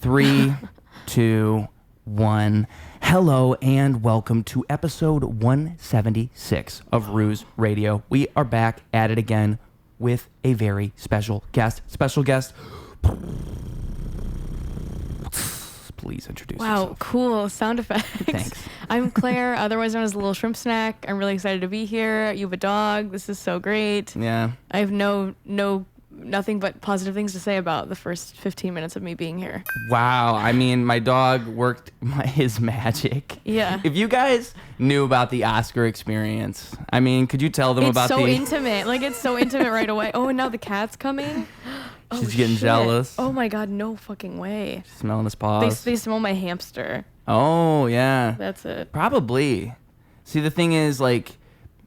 3, 2, 1. Hello and welcome to episode 176 of Ruse Radio. We are back at it again with a very special guest. Please introduce yourself. Wow, cool sound effects. Thanks. I'm Claire, otherwise known as the Little Shrimp Snack. I'm really excited to be here. You have a dog. This is so great. Yeah. I have nothing but positive things to say about the first 15 minutes of me being here. Wow. I mean, my dog worked his magic. Yeah. If you guys knew about the Oscar experience, I mean, could you tell them about It's so intimate. Like, it's so intimate right away. Oh, and now the cat's coming. She's getting jealous. Oh my God, no fucking way. She's smelling his paws. They smell my hamster. Oh, yeah. That's it. Probably. See, the thing is, like,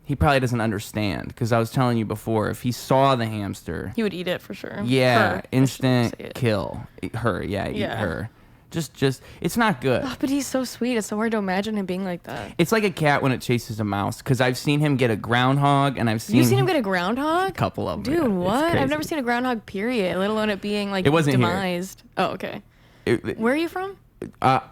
he probably doesn't understand, because I was telling you before, if he saw the hamster... He would eat it for sure. Yeah, Her. instant kill. Eat her, eat her. Just, it's not good. Oh, but he's so sweet. It's so hard to imagine him being like that. It's like a cat when it chases a mouse, because I've seen him get a groundhog, and I've seen... You've seen him get a groundhog? A couple of them. Dude, yeah. what? I've never seen a groundhog, period, let alone it being, like, It wasn't demised. Here. Oh, okay. Where are you from?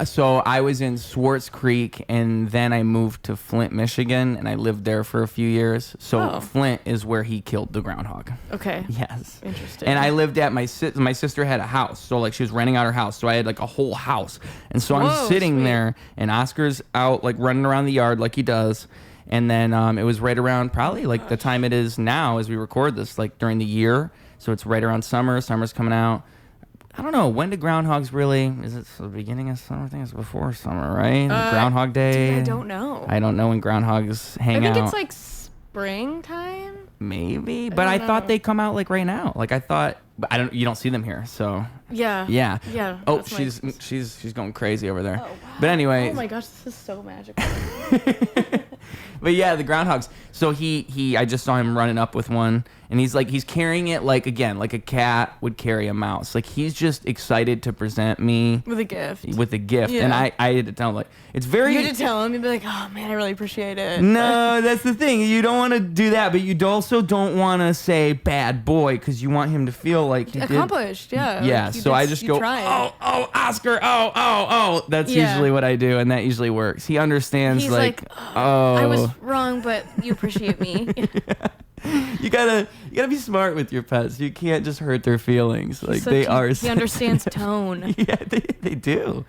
So I was in Swartz Creek, and then I moved to Flint, Michigan, and I lived there for a few years. So Flint is where he killed the groundhog. Okay. Yes. Interesting. And I lived at my sister had a house, so like she was renting out her house, so I had like a whole house, and so I'm sitting there, and Oscar's out like running around the yard like he does, and then it was right around probably like the time it is now as we record this, like during the year, so it's right around summer. Summer's coming out. I don't know. When do groundhogs really... Is it the beginning of summer? I think it's before summer, right? Groundhog Day? Dude, I don't know. I don't know when groundhogs hang out. I think it's like springtime? Maybe. But I thought they come out like right now. Like I thought... But you don't see them here, so... Yeah. Yeah. Yeah. Oh, she's going crazy over there. Oh, wow. But anyway... Oh my gosh, this is so magical. But yeah, the groundhogs. So I just saw him running up with one, and he's carrying it like a cat would carry a mouse. Like he's just excited to present me with a gift. Yeah. And I had to tell him, like, it's very... You had to tell him, you'd be like, oh man, I really appreciate it. No, that's the thing. You don't want to do that, but you also don't want to say bad boy, because you want him to feel like he accomplished. Yeah. Yeah. Like So I just go, oh, Oscar, oh. That's usually what I do, and that usually works. He understands. He's like, oh, I was wrong, but you appreciate me. Yeah. You gotta be smart with your pets. You can't just hurt their feelings. Like he understands tone. Yeah, they do.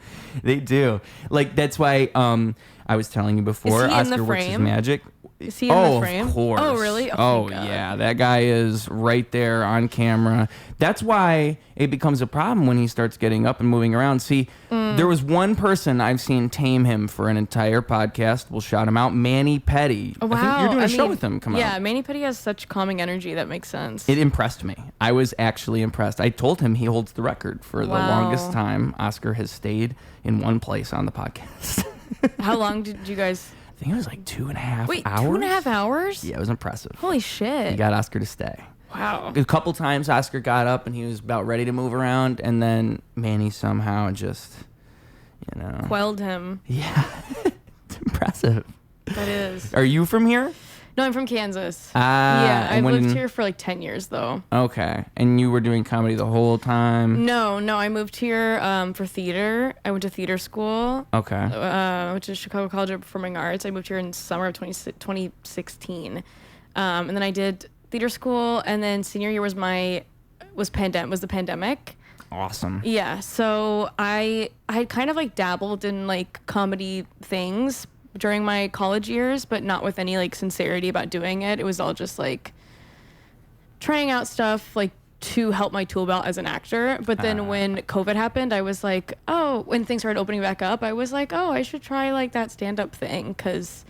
Like that's why I was telling you before. Is he Oscar in the works his frame? magic. Is he in the frame? Of course. Oh, really? Oh yeah, that guy is right there on camera. That's why it becomes a problem when he starts getting up and moving around. See, there was one person I've seen tame him for an entire podcast. We'll shout him out, Manny Petty. Oh, wow. I think you're doing a show with him. Yeah, Manny Petty has such calming energy. That makes sense. It impressed me. I was actually impressed. I told him he holds the record for the longest time Oscar has stayed in one place on the podcast. How long did you guys... I think it was like 2.5 hours. Wait, 2.5 hours? Yeah, it was impressive. Holy shit. He got Oscar to stay. Wow. A couple times Oscar got up and he was about ready to move around, and then Manny somehow just, quelled him. Yeah. It's impressive. That is. Are you from here? No, I'm from Kansas. Yeah, I've lived here for like 10 years though. Okay. And you were doing comedy the whole time? No, I moved here for theater. I went to theater school. Okay. Which is Chicago College of Performing Arts. I moved here in summer of 2016. And then I did theater school, and then senior year was the pandemic. Awesome. Yeah, so I had kind of like dabbled in like comedy things during my college years, but not with any like sincerity about doing it. It was all just like trying out stuff like to help my tool belt as an actor. But then when COVID happened, I was like, when things started opening back up, I was like, I should try like that stand-up thing, because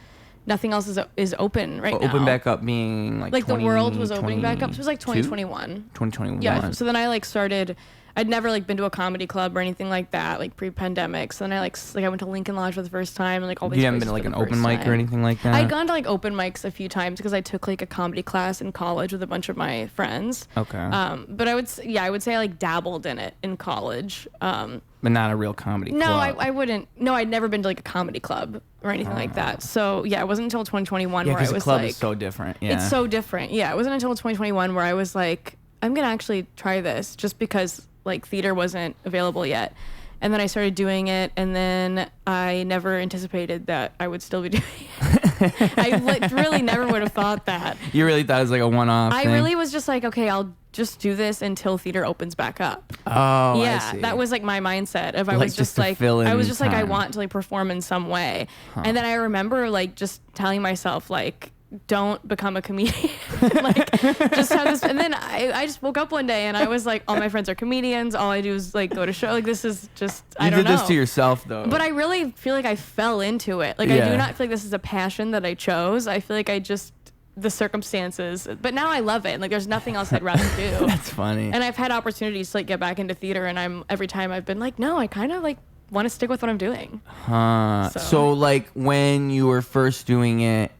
nothing else is open right now. Open back up being like the world was opening back up. So it was like 2021. 2021. Yeah. So then I like started... I'd never like been to a comedy club or anything like that, like pre-pandemic. So then I I went to Lincoln Lodge for the first time, and like all these. You haven't been to like an open mic or anything like that? I'd gone to like open mics a few times because I took like a comedy class in college with a bunch of my friends. Okay. But I would say I like dabbled in it in college. But not a real comedy club. No, I wouldn't. No, I'd never been to like a comedy club or anything like that. So yeah, it wasn't until 2021 where I was like. Yeah, because the club is so different. Yeah. It's so different. Yeah, it wasn't until 2021 where I was like, I'm gonna actually try this, just because like theater wasn't available yet. And then I started doing it, and then I never anticipated that I would still be doing it. I really never would have thought that. You really thought it was like a one-off thing? I really was just like, okay, I'll just do this until theater opens back up. Oh, yeah, I see. that was like my mindset. If I Like, was just just to like, fill in I was just like, I time. want to like perform in some way. And then I remember like just telling myself like, don't become a comedian. Like, just have this. And then I just woke up one day and I was like, all my friends are comedians. All I do is like go to show. Like, this is just, I don't know. You did this to yourself, though. But I really feel like I fell into it. Like, I do not feel like this is a passion that I chose. I feel like I just, the circumstances. But now I love it. Like, there's nothing else I'd rather do. That's funny. And I've had opportunities to like get back into theater, and every time I've been like, no, I kind of like want to stick with what I'm doing. So like when you were first doing it,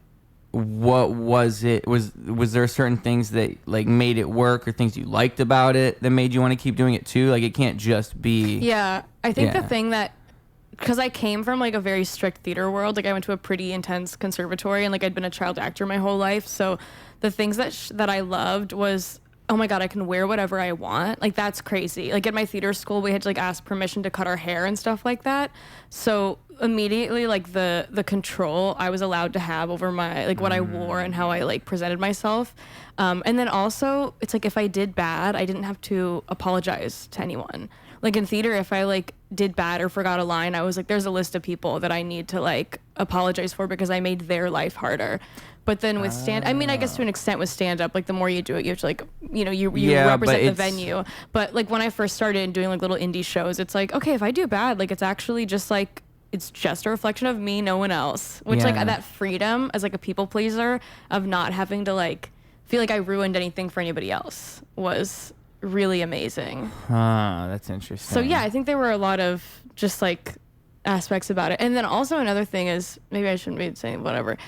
what was it? Was there certain things that like made it work, or things you liked about it that made you want to keep doing it too? Like, it can't just be. Yeah, I think the thing that, because I came from like a very strict theater world, like I went to a pretty intense conservatory, and like I'd been a child actor my whole life. So the things that I loved was, oh my God, I can wear whatever I want. Like, that's crazy. Like, at my theater school, we had to like ask permission to cut our hair and stuff like that. So immediately, like the control I was allowed to have over my, like what I wore and how I like presented myself. And then also, it's like if I did bad, I didn't have to apologize to anyone. Like in theater, if I like did bad or forgot a line, I was like, there's a list of people that I need to like apologize for because I made their life harder. But then with I mean, I guess to an extent with stand-up, like the more you do it, you have to like, you know, you represent the venue. But like when I first started doing like little indie shows, it's like, okay, if I do bad, like it's actually just like, it's just a reflection of me, no one else. Which like that freedom as like a people pleaser of not having to like feel like I ruined anything for anybody else was really amazing. That's interesting. So yeah, I think there were a lot of just like aspects about it. And then also another thing is, maybe I shouldn't be saying whatever.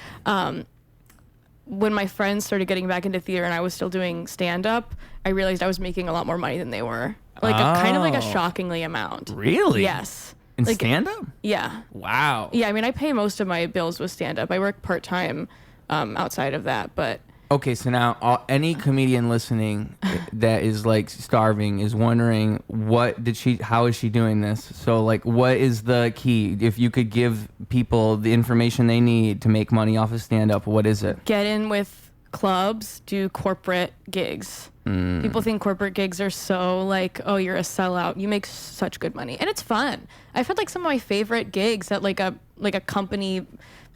When my friends started getting back into theater and I was still doing stand-up, I realized I was making a lot more money than they were. Like kind of like a shockingly amount. Really? Yes. In like, stand-up? Yeah. Wow. Yeah, I mean, I pay most of my bills with stand-up. I work part-time outside of that, but... Okay, so now any comedian listening that is like starving is wondering how is she doing this? So like, what is the key? If you could give people the information they need to make money off of stand-up, what is it? Get in with clubs, do corporate gigs. People think corporate gigs are so like, oh, you're a sellout. You make such good money, and it's fun. I've had like some of my favorite gigs at like a company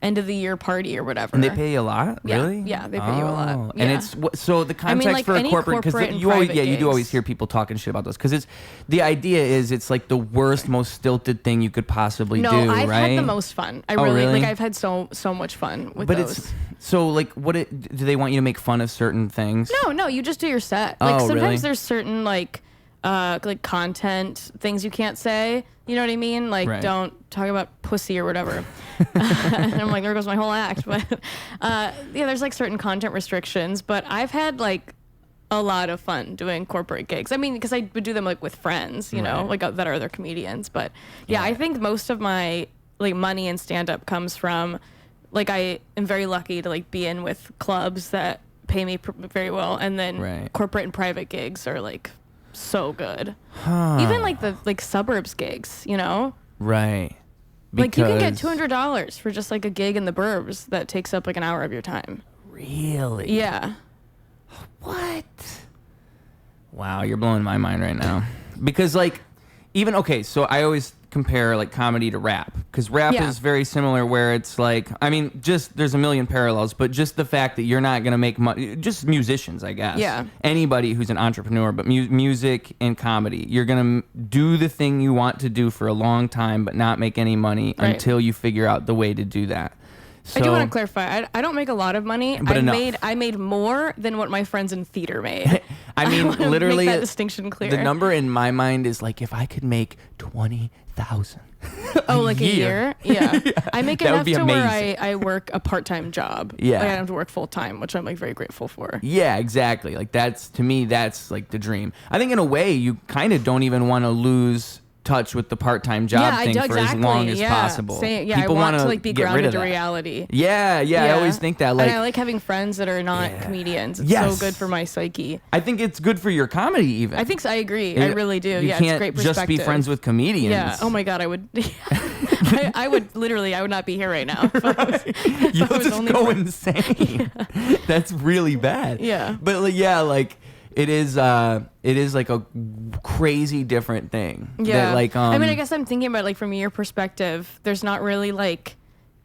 end of the year party or whatever. And they pay you a lot, yeah. really? Yeah, they pay you a lot. Yeah. And it's so the context like for a any corporate, because and you always private you do always gigs. hear people talking shit about those, because it's the idea is it's like the worst, most stilted thing you could possibly do. I've right? had the most fun. I really? like I've had so much fun with but those. It's so like do they want you to make fun of certain things? No, you just do your set. Like sometimes really? there's certain like content things you can't say. You know what I mean? Like don't talk about pussy or whatever. And I'm like, there goes my whole act. But yeah, there's like certain content restrictions. But I've had like a lot of fun doing corporate gigs. I mean, because I would do them like with friends, you know, like that are other comedians. But yeah, I think most of my like money in stand-up comes from like I am very lucky to like be in with clubs that pay me very well, and then corporate and private gigs are like so good. Even like the like suburbs gigs, you know? Right. Like you can get $200 for just like a gig in the burbs that takes up like an hour of your time. Really? Yeah. What? Wow, you're blowing my mind right now. Because like even so I always compare like comedy to rap, because rap is very similar, where it's like, I mean, just there's a million parallels, but just the fact that you're not gonna make money, just musicians, I guess, anybody who's an entrepreneur, but music and comedy, you're gonna do the thing you want to do for a long time but not make any money until you figure out the way to do that. So, I do want to clarify. I don't make a lot of money. But I made more than what my friends in theater made. I mean, literally, make that distinction clear. The number in my mind is like, if I could make 20,000. Like a year? Yeah. I make enough to where amazing. I work a part-time job. Yeah. Like I don't have to work full-time, which I'm like very grateful for. Yeah, exactly. Like to me, that's like the dream. I think in a way, you kind of don't even want to lose touch with the part-time job thing for as long as possible. People want to like be grounded to reality. Yeah, I always think that. Like, and I like having friends that are not comedians. It's so good for my psyche. I think it's good for your comedy even. I think so. I agree. I really do. You it's can't a great perspective. just be friends with comedians. Yeah. Oh my God, I would. I would literally. I would not be here right now. You'll just go insane. That's really bad. Yeah. But like it is like a crazy different thing. Yeah. That, like I mean, I guess I'm thinking about like from your perspective, there's not really like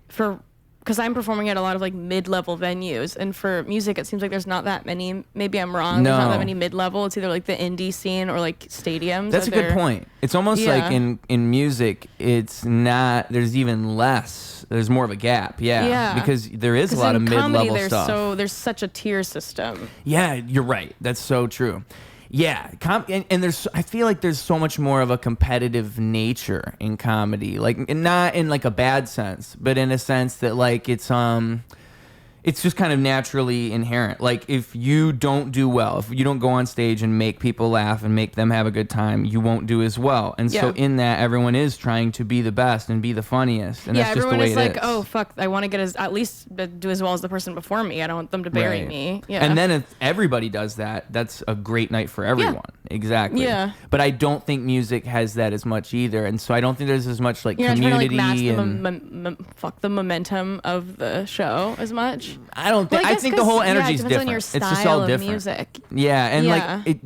because I'm performing at a lot of like mid-level venues, and for music it seems like there's not that many. Maybe I'm wrong. No. There's not that many mid-level. It's either like the indie scene or like stadiums. That's a good point. It's almost like in music, it's not. There's even less. There's more of a gap. Yeah. Because there is a lot of mid-level stuff. So there's such a tier system. Yeah, you're right. That's so true. Yeah, and there's. I feel like there's so much more of a competitive nature in comedy, like not in like a bad sense, but in a sense that like it's just kind of naturally inherent. Like if you don't do well, if you don't go on stage and make people laugh and make them have a good time, you won't do as well. And so in that, everyone is trying to be the best and be the funniest. And that's just the way it is. Everyone is like, oh fuck, I want to get at least do as well as the person before me. I don't want them to bury me. Yeah. And then if everybody does that, that's a great night for everyone. Yeah. Exactly. Yeah. But I don't think music has that as much either. And so I don't think there's as much like You're community not trying to, like, the momentum of the show as much. I don't think. I think the whole energy is different. It's just all different. Music. Yeah, and like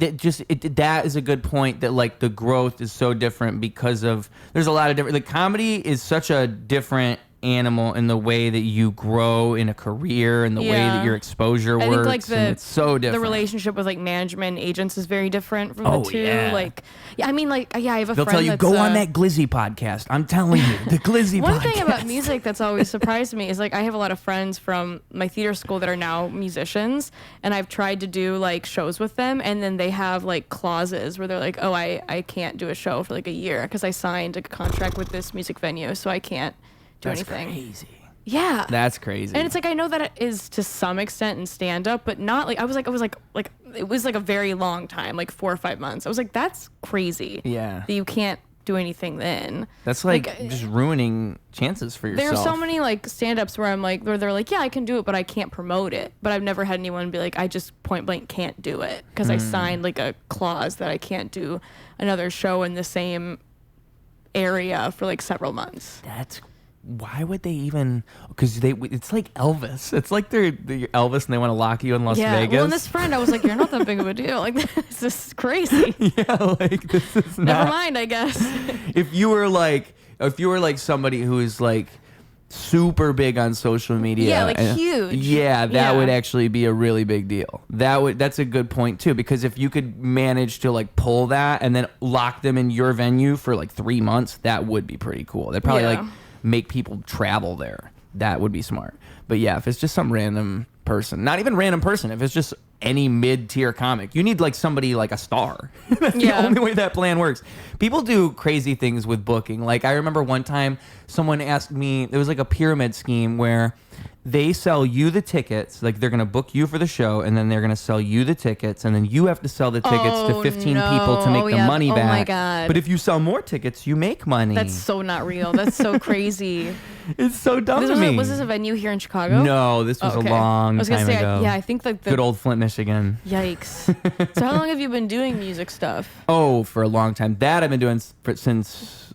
that is a good point. That like the growth is so different because of there's a lot of different. Like comedy is such a different animal in the way that you grow in a career and the way that your exposure works. I think like it's so different. The relationship with like management and agents is very different from the two. Yeah. Like, I mean, like, I have a They'll friend tell you, go on that Glizzy podcast. I'm telling you, the Glizzy podcast. One thing about music that's always surprised me is like I have a lot of friends from my theater school that are now musicians, and I've tried to do like shows with them, and then they have like clauses where they're like, oh, I can't do a show for like a year because I signed a contract with this music venue, so I can't do anything. That's crazy. Yeah. That's crazy. And it's like I know that it is to some extent in stand up, but not like I was like it was like a very long time, like 4 or 5 months. I was like, that's crazy. Yeah. That you can't do anything then. That's like just ruining chances for yourself. There are so many like stand-ups where they're like, yeah, I can do it, but I can't promote it. But I've never had anyone be like, I just point blank can't do it because I signed like a clause that I can't do another show in the same area for like several months. Why would they even? Because it's like Elvis. It's like they're Elvis and they want to lock you in Las Vegas. Well, and this friend, I was like, you're not that big of a deal. Like, this is crazy. Yeah, like this is not. Never mind, I guess. If you were like somebody who is like super big on social media, huge. Yeah, that would actually be a really big deal. That's a good point too, because if you could manage to like pull that and then lock them in your venue for like 3 months, that would be pretty cool. They'd probably like make people travel there. That would be smart. But yeah, if it's just some random person, not even random person, if it's just any mid-tier comic, you need like somebody like a star. That's the only way that plan works. People do crazy things with booking. Like I remember one time someone asked me, there was like a pyramid scheme where they sell you the tickets, like they're going to book you for the show, and then they're going to sell you the tickets, and then you have to sell the tickets to 15 people to make the money back. Oh my God. But if you sell more tickets, you make money. That's so not real. That's so crazy. It's so dumb to me. Was this a venue here in Chicago? No, this was a long time ago. I think like good old Flint, Michigan. Yikes. So how long have you been doing music stuff? Oh, for a long time. That I've been doing since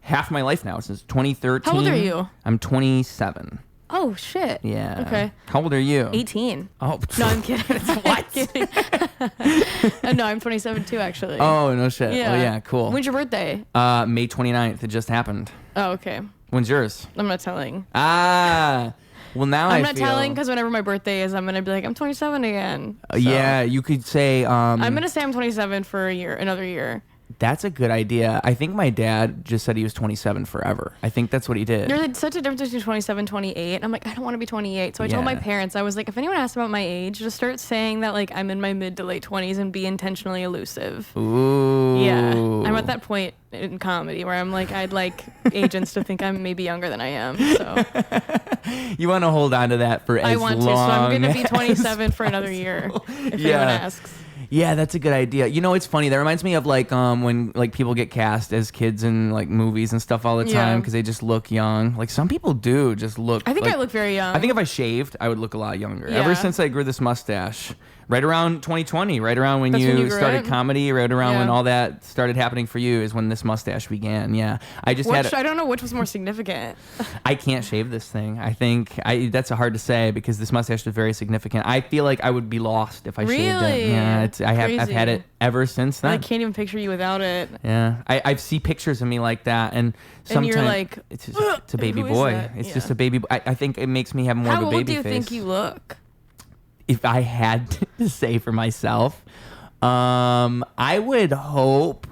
half my life now, since 2013. How old are you? I'm 27. Oh, shit. Yeah. Okay. How old are you? 18. Oh. No, I'm kidding. What? I'm kidding. No, I'm 27 too, actually. Oh, no shit. Yeah. Oh, yeah, cool. When's your birthday? May 29th. It just happened. Oh, okay. When's yours? I'm not telling. Ah. Well, now I'm not telling because whenever my birthday is, I'm going to be like, I'm 27 again. So. Yeah, you could say... I'm going to say I'm 27 for another year. That's a good idea. I think my dad just said he was 27 forever. I think that's what he did. There's such a difference between 27 and 28. And I'm like, I don't want to be 28. So I told my parents, I was like, if anyone asks about my age, just start saying that like I'm in my mid to late 20s and be intentionally elusive. Ooh. Yeah. I'm at that point in comedy where I'm like, I'd like agents to think I'm maybe younger than I am. So you want to hold on to that for as long as so I'm going to be 27 for another year if anyone asks. Yeah, that's a good idea. You know, it's funny. That reminds me of like when like people get cast as kids in like movies and stuff all the time because they just look young. Like some people do just look. I think like, I look very young. I think if I shaved, I would look a lot younger. Yeah. Ever since I grew this mustache, right around 2020, right around when you started comedy, right around when all that started happening for you, is when this mustache began. Yeah, I just I don't know which was more significant. I can't shave this thing. I think that's hard to say because this mustache is very significant. I feel like I would be lost if I shaved it. Yeah, I've had it ever since then. I can't even picture you without it. Yeah, I see pictures of me like that, and sometimes you're like, it's a baby boy. It's just a baby. I think it makes me have more of a baby face. How old do you think you look? If I had to say for myself, I would hope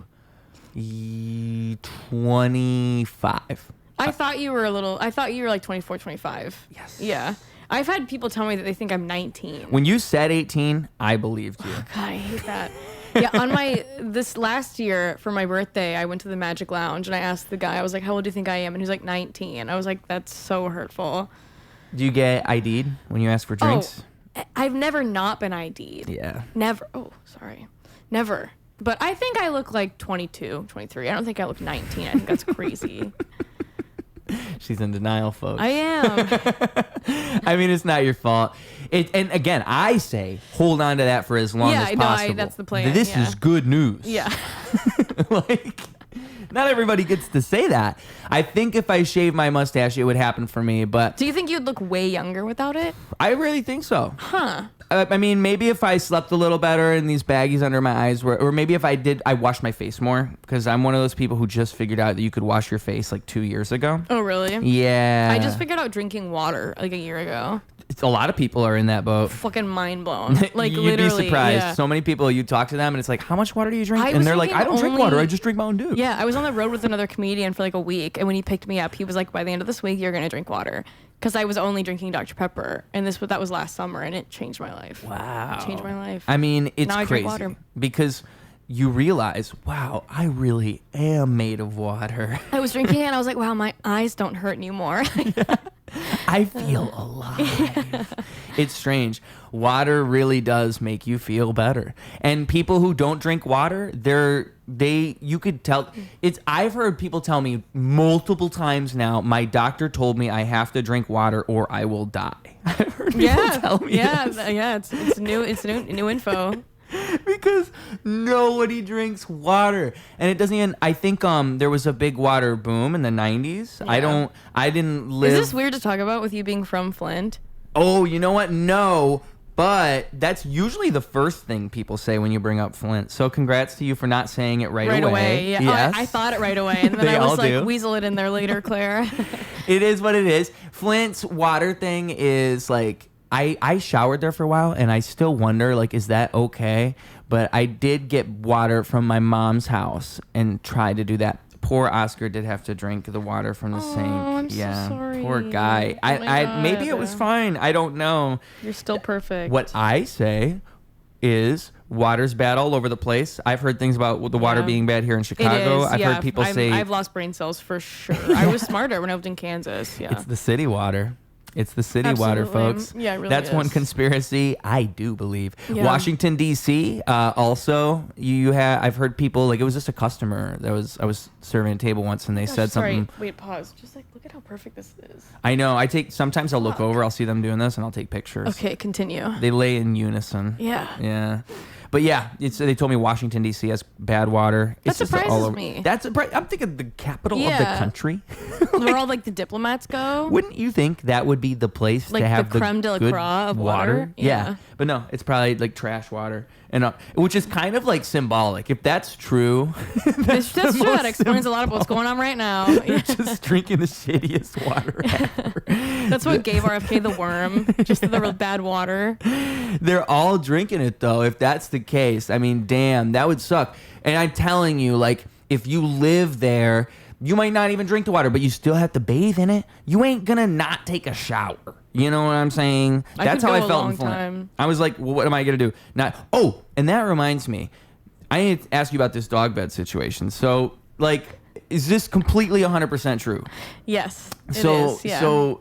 25. I thought you were like 24, 25. Yes. Yeah. I've had people tell me that they think I'm 19. When you said 18, I believed you. Oh, God, I hate that. Yeah, this last year for my birthday, I went to the Magic Lounge and I asked the guy, I was like, how old do you think I am? And he was like 19. I was like, that's so hurtful. Do you get ID'd when you ask for drinks? I've never not been ID'd. Yeah. Never. Oh, sorry. Never. But I think I look like 22, 23. I don't think I look 19. I think that's crazy. She's in denial, folks. I am. I mean, it's not your fault. And again, I say hold on to that for as long as possible. That's the plan. This is good news. Yeah. Like, not everybody gets to say that. I think if I shave my mustache, it would happen for me. But do you think you'd look way younger without it? I really think so. Huh. I mean, maybe if I slept a little better and these baggies under my eyes were, or maybe if I washed my face more, because I'm one of those people who just figured out that you could wash your face like 2 years ago. Oh, really? Yeah. I just figured out drinking water like a year ago. A lot of people are in that boat. Fucking mind blown. Like You'd literally. be surprised. Yeah. So many people, you talk to them and it's like, how much water do you drink? And they're like, I don't drink water. I just drink Mountain Dew. Yeah, I was on the road with another comedian for like a week. And when he picked me up, he was like, by the end of this week, you're going to drink water. Because I was only drinking Dr. Pepper. And that was last summer. And it changed my life. Wow. It changed my life. I mean, it's now crazy. I drink water. Because you realize, wow, I really am made of water. I was drinking it and I was like, wow, my eyes don't hurt anymore. I feel alive. It's strange. Water really does make you feel better. And people who don't drink water, you could tell. I've heard people tell me multiple times now, my doctor told me I have to drink water or I will die. I've heard people tell me this. Yeah, it's new info. Because nobody drinks water, and it doesn't even. I think there was a big water boom in the 90s. Yeah. I didn't live. Is this weird to talk about with you being from Flint? Oh, you know what? No, but that's usually the first thing people say when you bring up Flint. So congrats to you for not saying it right away. Yeah. Yes. I thought it right away, and then I was like, weasel it in there later, Claire. It is what it is. Flint's water thing is like. I showered there for a while, and I still wonder, like, is that okay? But I did get water from my mom's house and tried to do that. Poor Oscar did have to drink the water from the sink. I'm so sorry. Poor guy. God. Maybe it was fine. I don't know. You're still perfect. What I say is water's bad all over the place. I've heard things about the water being bad here in Chicago. I've heard people say... I've lost brain cells for sure. I was smarter when I lived in Kansas. Yeah. It's the city water. It's the city water, folks. Yeah, it really That's is. one conspiracy I do believe. Yeah. Washington D.C. Also, I've heard people like it was just a customer that I was serving a table once and they said something. Wait, pause. Just like look at how perfect this is. I know. Sometimes I'll look over. I'll see them doing this and I'll take pictures. Okay, continue. They lay in unison. Yeah. Yeah. But yeah, they told me Washington D.C. has bad water. That surprises me. I'm thinking the capital of the country. Where all like the diplomats go. Wouldn't you think that would be the place like to have the creme de la good creme of water? Yeah. But no, it's probably like trash water, and which is kind of like symbolic. If that's true, that's true. That explains a lot of what's going on right now. You're just drinking the shittiest water ever. That's what gave RFK the worm, just the real bad water. They're all drinking it though. If that's the case, I mean, damn, that would suck. And I'm telling you, like, if you live there, you might not even drink the water, but you still have to bathe in it. You ain't gonna not take a shower. You know what I'm saying? That's how I felt in Flint. I was like, well, what am I gonna do? And that reminds me, I need to ask you about this dog bed situation. So, like, is this completely 100% true? Yes. So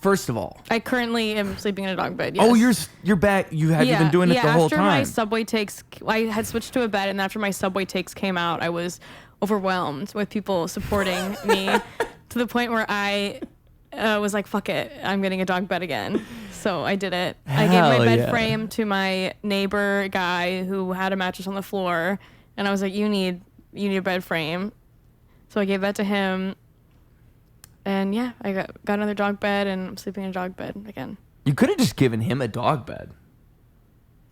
First of all, I currently am sleeping in a dog bed. Yes. oh, you're back. You've been doing it the whole time. After my subway takes, I had switched to a bed, and after my subway takes came out, I was overwhelmed with people supporting me to the point where I was like, fuck it, I'm getting a dog bed again. So I did it. I gave my bed frame to my neighbor guy who had a mattress on the floor, and I was like, you need a bed frame. So I gave that to him. And yeah, I got another dog bed, and I'm sleeping in a dog bed again. You could have just given him a dog bed.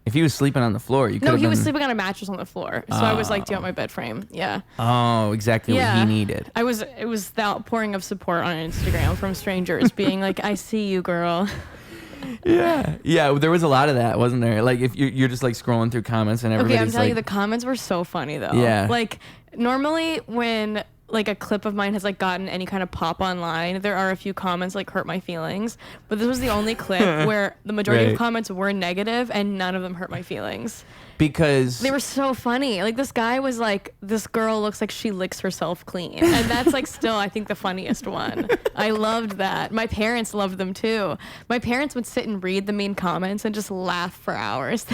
If he was sleeping on the floor, you could have. No, he was sleeping on a mattress on the floor. So I was like, do you want my bed frame? Yeah. Oh, exactly what he needed. It was the outpouring of support on Instagram from strangers being like, I see you, girl. Yeah. There was a lot of that, wasn't there? Like, if you're just like scrolling through comments and everybody's I'm telling you, the comments were so funny though. Yeah. Like, normally when like a clip of mine has like gotten any kind of pop online, there are a few comments like hurt my feelings, but this was the only clip where the majority of comments were negative and none of them hurt my feelings because they were so funny. Like, this guy was like, this girl looks like she licks herself clean, and that's like still I think the funniest one. I loved that. My parents loved them too. My parents would sit and read the mean comments and just laugh for hours.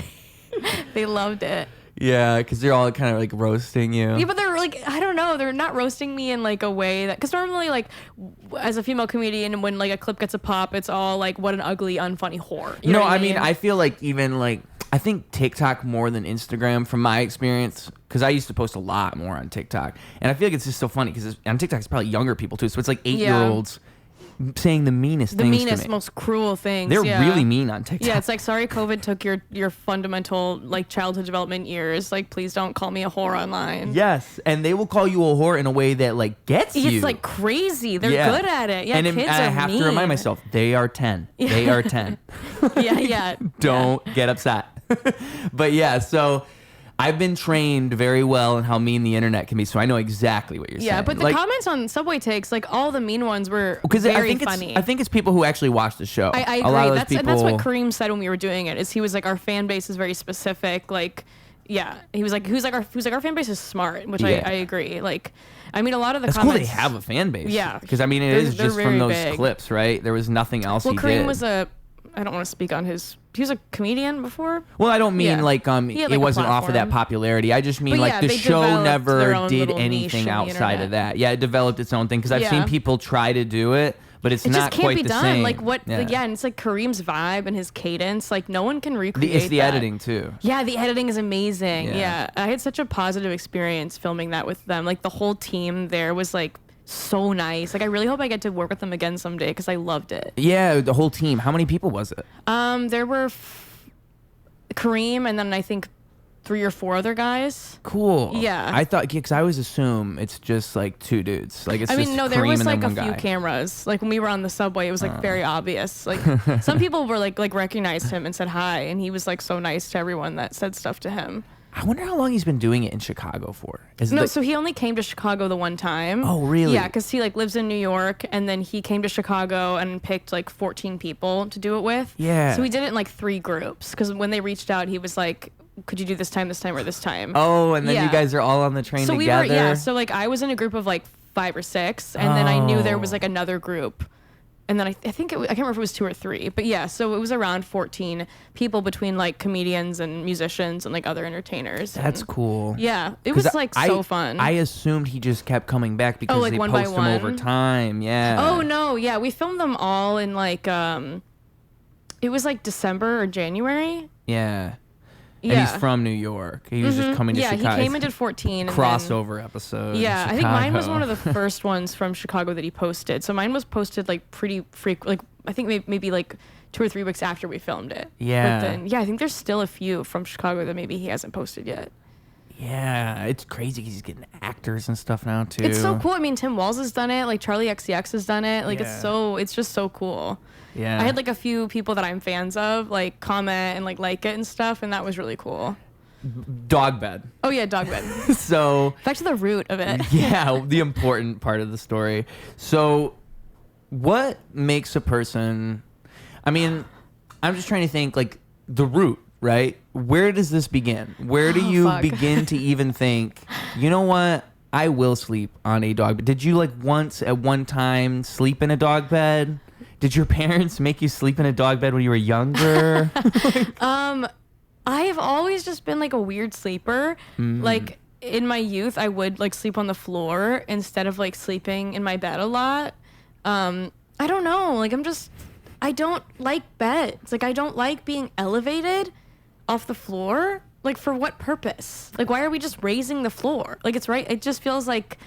They loved it. Yeah, because they're all kind of like roasting you. Yeah, but they're like, I don't know, they're not roasting me in like a way that, because normally like as a female comedian, when like a clip gets a pop, it's all like, what an ugly, unfunny whore. You know what I mean? I feel like even like, I think TikTok more than Instagram from my experience, because I used to post a lot more on TikTok, and I feel like it's just so funny because on TikTok it's probably younger people too, so it's like 8-year-olds saying the meanest things to me. Most cruel things. They're really mean on TikTok. Yeah, it's like, sorry COVID took your fundamental like childhood development years. Like, please don't call me a whore online. Yes, and they will call you a whore in a way that like gets you. It's like crazy. They're good at it. Yeah, and kids I are have mean. to remind myself, they are 10. Yeah. They are 10. Yeah. Don't get upset. But yeah, so I've been trained very well in how mean the internet can be, so I know exactly what you're saying. Yeah, but the comments on Subway Takes, like all the mean ones were very funny. I think it's people who actually watch the show. I agree. A lot of That's what Kareem said when we were doing it. Is he was like, our fan base is very specific. Like, yeah, he was like our fan base is smart, which I agree. Like, I mean, a lot of the comments. It's cool they have a fan base. Yeah, because I mean, it is just from those clips, right? There was nothing else. Well, he Kareem did. was I don't want to speak on his. He was a comedian before. Well, I don't mean like it wasn't off of that popularity. I just mean like the show never did anything outside of that. Yeah, it developed its own thing because I've seen people try to do it, but it's not quite the same. Like what? Yeah, and it's like Kareem's vibe and his cadence. Like no one can recreate. It's the editing too. Yeah, the editing is amazing. Yeah, I had such a positive experience filming that with them. Like the whole team there was like so nice. Like I really hope I get to work with them again someday because I loved it. Yeah, the whole team. How many people was it? There were Kareem and then I think 3 or 4 other guys. Cool. Yeah. I thought, because I always assume it's just like 2 dudes. Like it's just no, there Kareem was and like then a few guy. cameras. Like when we were on the subway, it was like very obvious. Like some people were like recognized him and said hi, and he was like so nice to everyone that said stuff to him. I wonder how long he's been doing it in Chicago for. So he only came to Chicago the one time. Oh, really? Yeah, because he like lives in New York, and then he came to Chicago and picked like 14 people to do it with. Yeah. So he did it in like 3 groups, because when they reached out, he was like, could you do this time, or this time? Oh, and then you guys are all on the train together? So like I was in a group of like 5 or 6, and then I knew there was like another group. And then I think I can't remember if it was 2 or 3, but yeah, so it was around 14 people between like comedians and musicians and like other entertainers. That's cool. Yeah, it was like so fun. I assumed he just kept coming back because like they one post by them one? over time. Yeah. Oh no, yeah, we filmed them all in like it was like December or January. Yeah. Yeah. And he's from New York. He was just coming to Chicago. Yeah, he came and did 14. Crossover episode. Yeah, I think mine was one of the first ones from Chicago that he posted. So mine was posted like pretty frequent. Like I think maybe like 2 or 3 weeks after we filmed it. Yeah. But then, I think there's still a few from Chicago that maybe he hasn't posted yet. Yeah, it's crazy. He's getting actors and stuff now too. It's so cool. I mean, Tim Walz has done it. Like Charlie XCX has done it. Like it's just so cool. Yeah. I had like a few people that I'm fans of like comment and like it and stuff, and that was really cool. Dog bed. Oh yeah, dog bed. So back to the root of it. Yeah, the important part of the story. So what makes a person, I mean, I'm just trying to think like the root, right? Where does this begin? Where do you begin to even think, you know what? I will sleep on a dog bed. Did you like once at one time sleep in a dog bed? Did your parents make you sleep in a dog bed when you were younger? I have always just been like a weird sleeper. Like in my youth, I would like sleep on the floor instead of like sleeping in my bed a lot. I don't know. Like I don't like beds. Like I don't like being elevated off the floor. Like for what purpose? Like why are we just raising the floor? Like it's right. It just feels like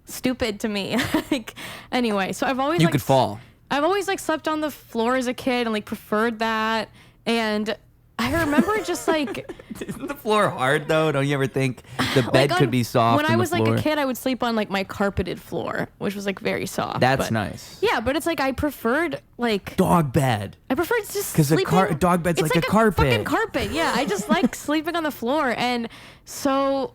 stupid to me. Like anyway, so I've always You could fall. I've always like slept on the floor as a kid and like preferred that. And I remember just like Isn't the floor hard though? Don't you ever think the bed could be soft? When I was like a kid, I would sleep on like my carpeted floor, which was like very soft. That's nice. Yeah, but it's like I preferred like dog bed. I preferred just because a dog bed's it's like a carpet. Fucking carpet. Yeah, I just like sleeping on the floor. And so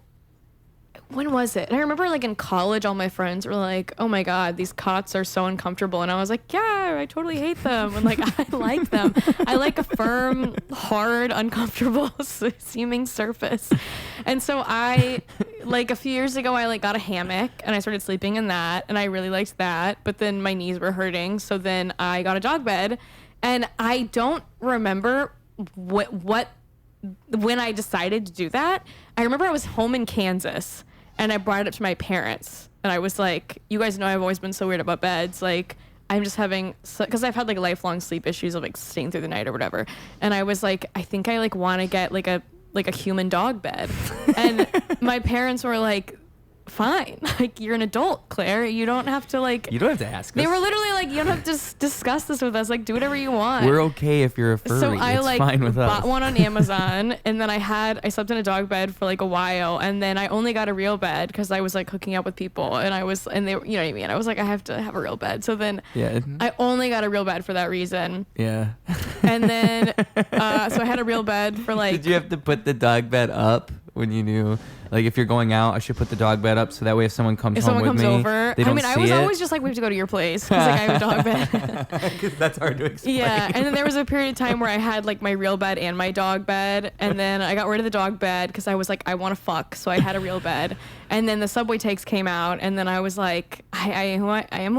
when was it? I remember like in college, all my friends were like, "Oh my god, these cots are so uncomfortable," and I was like, "Yeah, I totally hate them." And like I like them. I like a firm, hard, uncomfortable seeming surface. And so I, like a few years ago, I like got a hammock and I started sleeping in that, and I really liked that. But then my knees were hurting, so then I got a dog bed, and I don't remember what when I decided to do that. I remember I was home in Kansas. And I brought it up to my parents. And I was like, you guys know I've always been so weird about beds. Like, I'm just having... Because I've had, like, lifelong sleep issues of, like, staying through the night or whatever. And I was like, I think I, like, want to get, like a human dog bed. And my parents were like... Fine. Like, you're an adult, Claire. You don't have to, like... You don't have to ask us. They were literally like, you don't have to discuss this with us. Like, do whatever you want. We're okay if you're a furry. So I, it's like, fine with bought us. one on Amazon, and then I slept in a dog bed for, like, a while, and then I only got a real bed because I was, like, hooking up with people, and they were, you know what I mean? I was like, I have to have a real bed. So then I only got a real bed for that reason. Yeah. And then, so I had a real bed for, like... Did you have to put the dog bed up when you knew, like, if you're going out, I should put the dog bed up so that way if someone comes home with me, over, they don't I was always just like, we have to go to your place because like I have a dog bed. Because that's hard to explain. Yeah, and then there was a period of time where I had like my real bed and my dog bed, and then I got rid of the dog bed because I was like, I want to fuck, so I had a real bed. And then the subway takes came out, and then I was like, I am who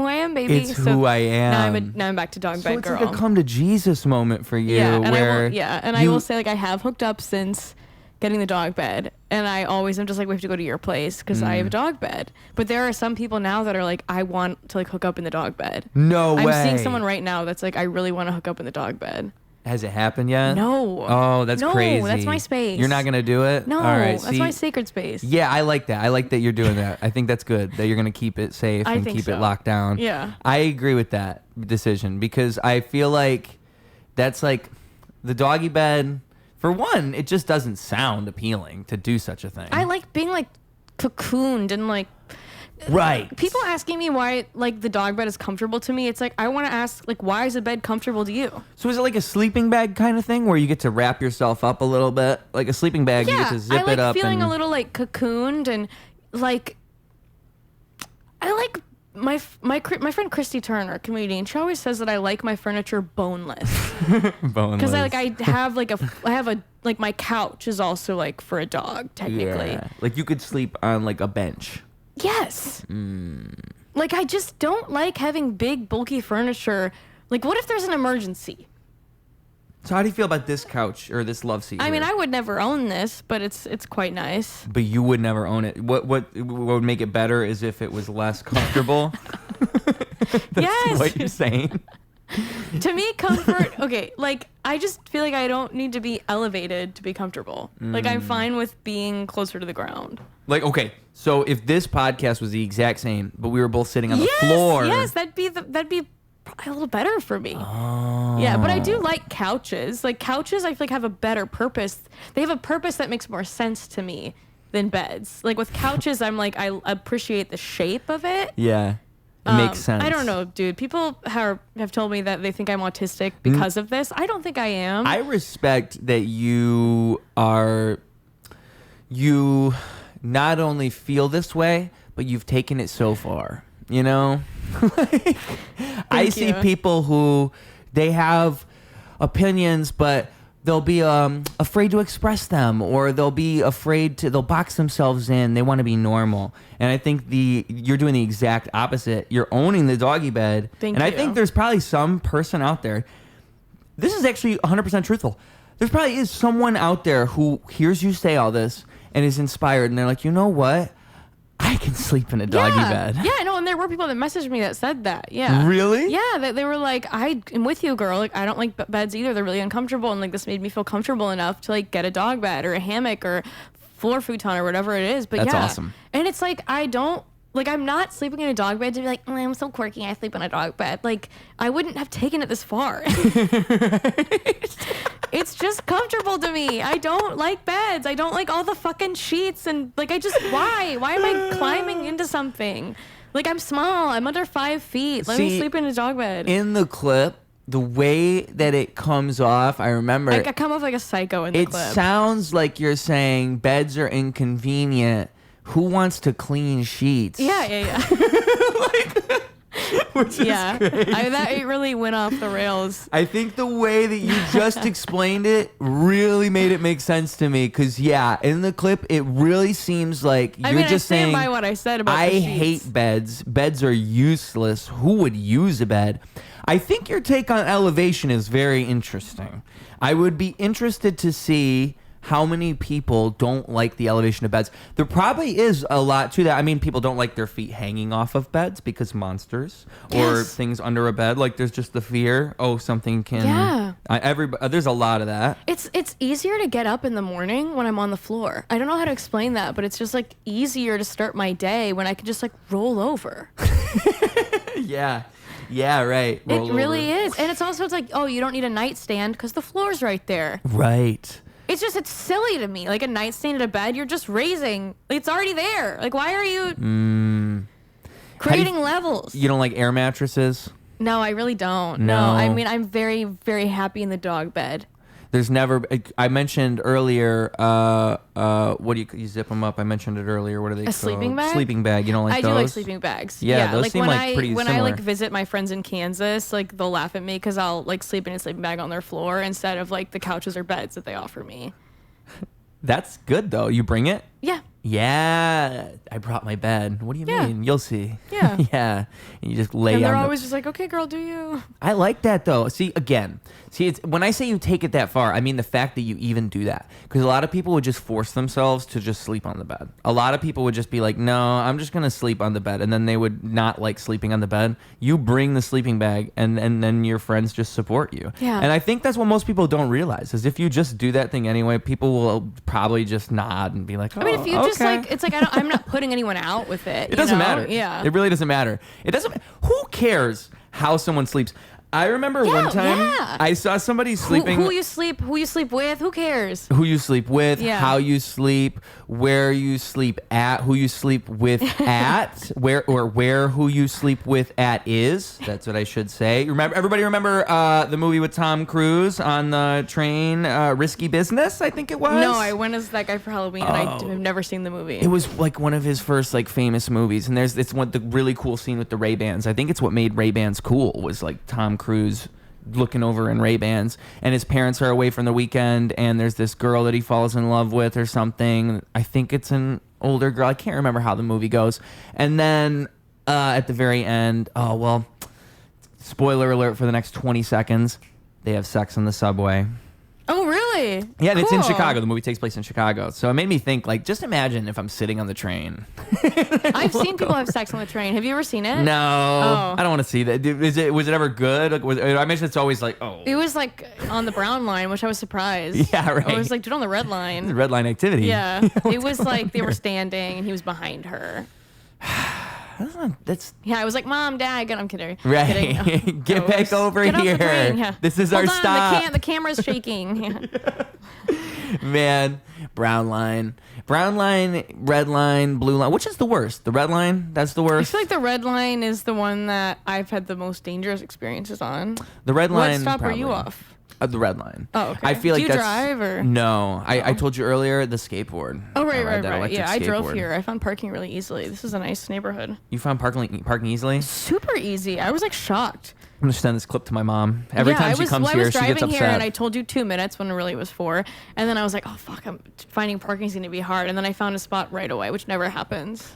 I am, baby. It's so who I am. Now I'm back to dog so bed it's girl. like a come to Jesus moment for you. Yeah, and where I will say like I have hooked up since getting the dog bed, and I always am just like, we have to go to your place because I have a dog bed. But there are some people now that are like, I want to like hook up in the dog bed. No way. I'm seeing someone right now that's like, I really want to hook up in the dog bed. Has it happened yet? No. Oh, that's crazy. No, that's my space. You're not gonna do it? No, all right, that's my sacred space. Yeah, I like that. I like that you're doing that. I think that's good that you're gonna keep it safe and keep it locked down. Yeah. I agree with that decision because I feel like that's like the doggy bed. For one, it just doesn't sound appealing to do such a thing. I like being like cocooned and like... Right. People asking me why like the dog bed is comfortable to me. It's like, I want to ask like, why is a bed comfortable to you? So is it like a sleeping bag kind of thing where you get to wrap yourself up a little bit? Like a sleeping bag, you get to zip it up. I like feeling a little like cocooned and like... I like... My friend Christy Turner, comedian, she always says that I like my furniture boneless. Boneless. Because I have like my couch is also like for a dog technically. Yeah. Like you could sleep on like a bench. Yes. Like I just don't like having big bulky furniture. Like what if there's an emergency? So how do you feel about this couch or this love seat? I mean, here? I would never own this, but it's quite nice. But you would never own it. What would make it better is if it was less comfortable. That's yes. what you're saying. To me, comfort. Okay, like I just feel like I don't need to be elevated to be comfortable. Like I'm fine with being closer to the ground. Like okay, so if this podcast was the exact same, but we were both sitting on the floor. Yes, that'd be probably a little better for me. Oh. Yeah, but I do like couches. Like couches, I feel like have a better purpose. They have a purpose that makes more sense to me than beds. Like with couches, I'm like I appreciate the shape of it. Yeah, it makes sense. I don't know, dude. People have told me that they think I'm autistic because of this. I don't think I am. I respect that you not only feel this way, but you've taken it so far. You know, I see people who they have opinions, but they'll be afraid to express them, or they'll be afraid to, they'll box themselves in. They want to be normal. And I think you're doing the exact opposite. You're owning the doggy bed. Thank and you. I think there's probably some person out there. This is actually 100% truthful. There probably is someone out there who hears you say all this and is inspired, and they're like, you know what? I can sleep in a doggy bed. Yeah, no, and there were people that messaged me that said that. Yeah. Really? Yeah, they were like, I am with you, girl. Like, I don't like beds either. They're really uncomfortable, and like this made me feel comfortable enough to like get a dog bed or a hammock or floor futon or whatever it is. But That's yeah. awesome. And it's like I'm not sleeping in a dog bed to be like, oh, I'm so quirky, I sleep in a dog bed. Like, I wouldn't have taken it this far. It's just comfortable to me. I don't like beds. I don't like all the fucking sheets and like why? Why am I climbing into something? Like, I'm small. I'm under 5 feet. Let me sleep in a dog bed. In the clip, the way that it comes off, I remember. I come off like a psycho in the clip. It sounds like you're saying beds are inconvenient. Who wants to clean sheets? Yeah. Which is crazy. It really went off the rails. I think the way that you just explained it really made it make sense to me. Because, in the clip, it really seems like you're just saying, by what I said about I the sheets. hate beds. Beds are useless. Who would use a bed? I think your take on elevation is very interesting. I would be interested to see how many people don't like the elevation of beds. There probably is a lot to that. I mean, people don't like their feet hanging off of beds because monsters or things under a bed. Like, there's just the fear. Oh, something can. Yeah. There's a lot of that. It's easier to get up in the morning when I'm on the floor. I don't know how to explain that, but it's just like easier to start my day when I can just like roll over. Yeah, right. It really is. And it's like, oh, you don't need a nightstand because the floor's right there. Right. It's silly to me. Like a nightstand at a bed, you're just raising. It's already there. Like, why are you creating levels? You don't like air mattresses? No, I really don't. No. I mean, I'm very, very happy in the dog bed. There's never. I mentioned earlier. What do you zip them up? I mentioned it earlier. What are they called? Sleeping bag. Sleeping bag. You don't like those? I do like sleeping bags. Yeah, those like seem when like pretty when similar. I like visit my friends in Kansas, like they'll laugh at me because I'll like sleep in a sleeping bag on their floor instead of like the couches or beds that they offer me. That's good though. You bring it? Yeah. Yeah, I brought my bed. What do you mean? You'll see. Yeah. Yeah. And you just lay and they're on always just like, okay, girl, do you? I like that though. See, it's when I say you take it that far, I mean the fact that you even do that. Because a lot of people would just force themselves to just sleep on the bed. A lot of people would just be like, no, I'm just going to sleep on the bed. And then they would not like sleeping on the bed. You bring the sleeping bag and then your friends just support you. Yeah. And I think that's what most people don't realize is if you just do that thing anyway, people will probably just nod and be like, oh, I mean, if you okay. just like, it's like, I'm not putting anyone out with it. It doesn't matter. Yeah. It really doesn't matter. It doesn't. Who cares how someone sleeps? I remember one time I saw somebody sleeping. Who you sleep with? Who cares? Who you sleep with, Yeah. how you sleep, where you sleep at, who you sleep with at, where who you sleep with at is. That's what I should say. Everybody remember the movie with Tom Cruise on the train, Risky Business, I think it was? No, I went as that guy for Halloween and I've never seen the movie. It was like one of his first like famous movies, and it's the really cool scene with the Ray-Bans. I think it's what made Ray-Bans cool was like Tom Cruise looking over in Ray-Bans, and his parents are away from the weekend, and there's this girl that he falls in love with or something. I think it's an older girl. I can't remember how the movie goes. And then at the very end, spoiler alert for the next 20 seconds, they have sex on the subway. Oh, really? Yeah, and it's in Cool. Chicago. The movie takes place in Chicago. So it made me think, like, just imagine if I'm sitting on the train. I've seen people have sex on the train. Have you ever seen it? No, Oh. I don't want to see that. Was it ever good? Like, I imagine it's always like, oh. It was like on the brown line, which I was surprised. Yeah, right. Or it was like, dude, on the red line. Red line activity. Yeah. It was like they were standing and he was behind her. That's Yeah, I was like, Mom, Dad, I'm kidding. right. Kidding. Get back over Get off here. the train. Yeah. This is Hold our on, stop. The camera's shaking. Yeah. Man, brown line, red line, blue line. Which is the worst? The red line? That's the I worst. feel like the red line is the one that I've had the most dangerous experiences on. The red line. What stop probably. are you off? The red line. Oh, okay. I feel like Do you that's drive or? no. I told you earlier the skateboard. Oh, I right. ride that electric Yeah, I drove skateboard. here. I found parking really easily. This is a nice neighborhood. You found parking easily? Super easy. I was like shocked. I'm gonna send this clip to my mom. Every time she comes here, she gets upset. Here and I told you 2 minutes when it really was 4. And then I was like, oh fuck, finding parking is gonna be hard. And then I found a spot right away, which never happens.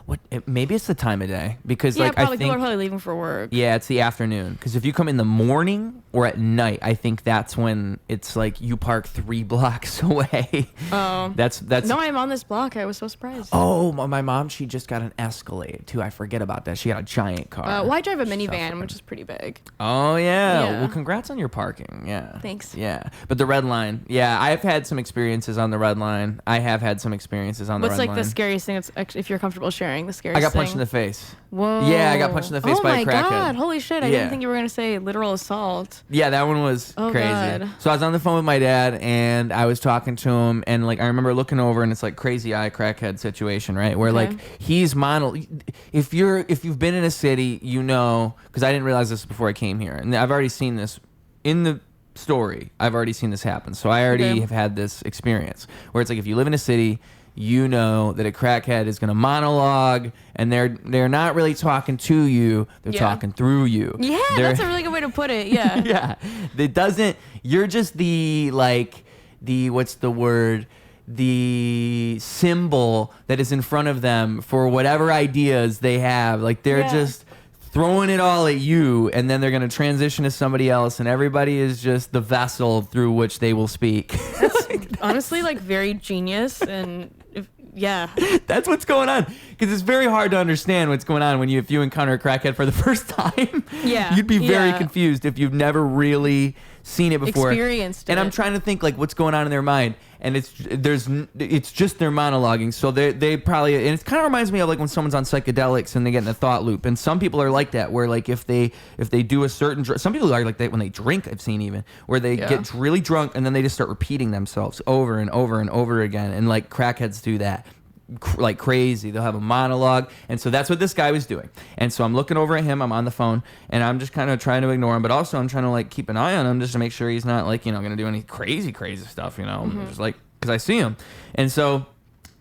Maybe it's the time of day because yeah, like probably I think people are probably leaving for work. Yeah, it's the afternoon. Because if you come in the morning or at night, I think that's when it's like you park 3 blocks away. Oh, that's. No, I'm on this block. I was so surprised. Oh, my mom, she just got an Escalade too. I forget about that. She got a giant car. Well, I drive a minivan, which is pretty big. Oh yeah. Well, congrats on your parking. Yeah. Thanks. Yeah, but the red line. Yeah, I've had some experiences on the red line. I have had some experiences on the red line. What's like the scariest thing? If you're comfortable sharing, the scariest. I got thing? punched in the face. Whoa. Yeah, I got punched in the face by a crackhead. Oh my god! Holy shit! I didn't think you were gonna say literal assault. Yeah, that one was crazy. God. So I was on the phone with my dad, and I was talking to him, and like I remember looking over, and it's like crazy eye crackhead situation, right? Where like he's If you've been in a city, you know, because I didn't realize this before I came here, and I've already seen this in the story. I've already seen this happen, so I already have had this experience where it's like if you live in a city, you know that a crackhead is going to monologue, and they're not really talking to you, they're talking through you. Yeah, that's a really good way to put it. Yeah. Yeah. It doesn't, you're just what's the word? The symbol that is in front of them for whatever ideas they have. Like they're just throwing it all at you, and then they're going to transition to somebody else, and everybody is just the vessel through which they will speak. That's honestly like very genius, and that's what's going on, because it's very hard to understand what's going on if you encounter a crackhead for the first time. Yeah, you'd be very confused if you've never really seen it before, experienced it. And I'm trying to think like what's going on in their mind, and it's just their monologuing. So they probably, and it kind of reminds me of like when someone's on psychedelics and they get in a thought loop. And some people are like that, where like if they do a certain some people are like that when they drink. I've seen even where they get really drunk and then they just start repeating themselves over and over and over again. And like crackheads do that like crazy. They'll have a monologue, and so that's what this guy was doing. And so I'm looking over at him, I'm on the phone, and I'm just kind of trying to ignore him, but also I'm trying to like keep an eye on him just to make sure he's not like, you know, gonna do any crazy stuff, you know. Just like, because I see him. And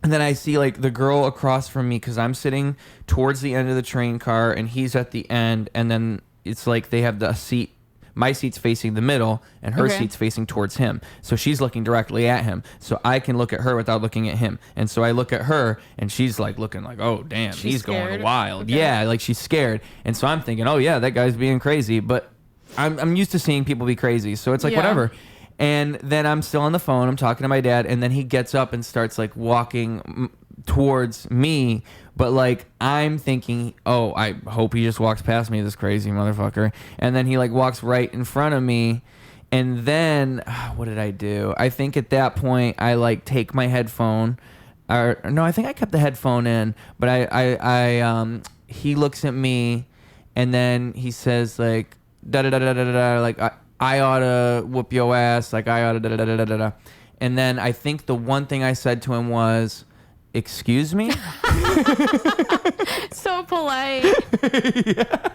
then I see like the girl across from me, because I'm sitting towards the end of the train car and he's at the end, and then it's like they have the seat, my seat's facing the middle and her seat's facing towards him. So she's looking directly at him. So I can look at her without looking at him. And so I look at her and she's like looking like, oh, damn, he's going wild. Okay. Yeah, like she's scared. And so I'm thinking, oh, yeah, that guy's being crazy. But I'm used to seeing people be crazy. So it's like, whatever. And then I'm still on the phone. I'm talking to my dad. And then he gets up and starts like walking towards me. But like I'm thinking, oh, I hope he just walks past me, this crazy motherfucker. And then he like walks right in front of me. And then what did I do? I think at that point I like take my headphone. Or no, I think I kept the headphone in. But I he looks at me, and then he says like da da da da da da, like I ought to whoop your ass, like I ought to da da da da da da. And then I think the one thing I said to him was, excuse me? So polite. Yeah.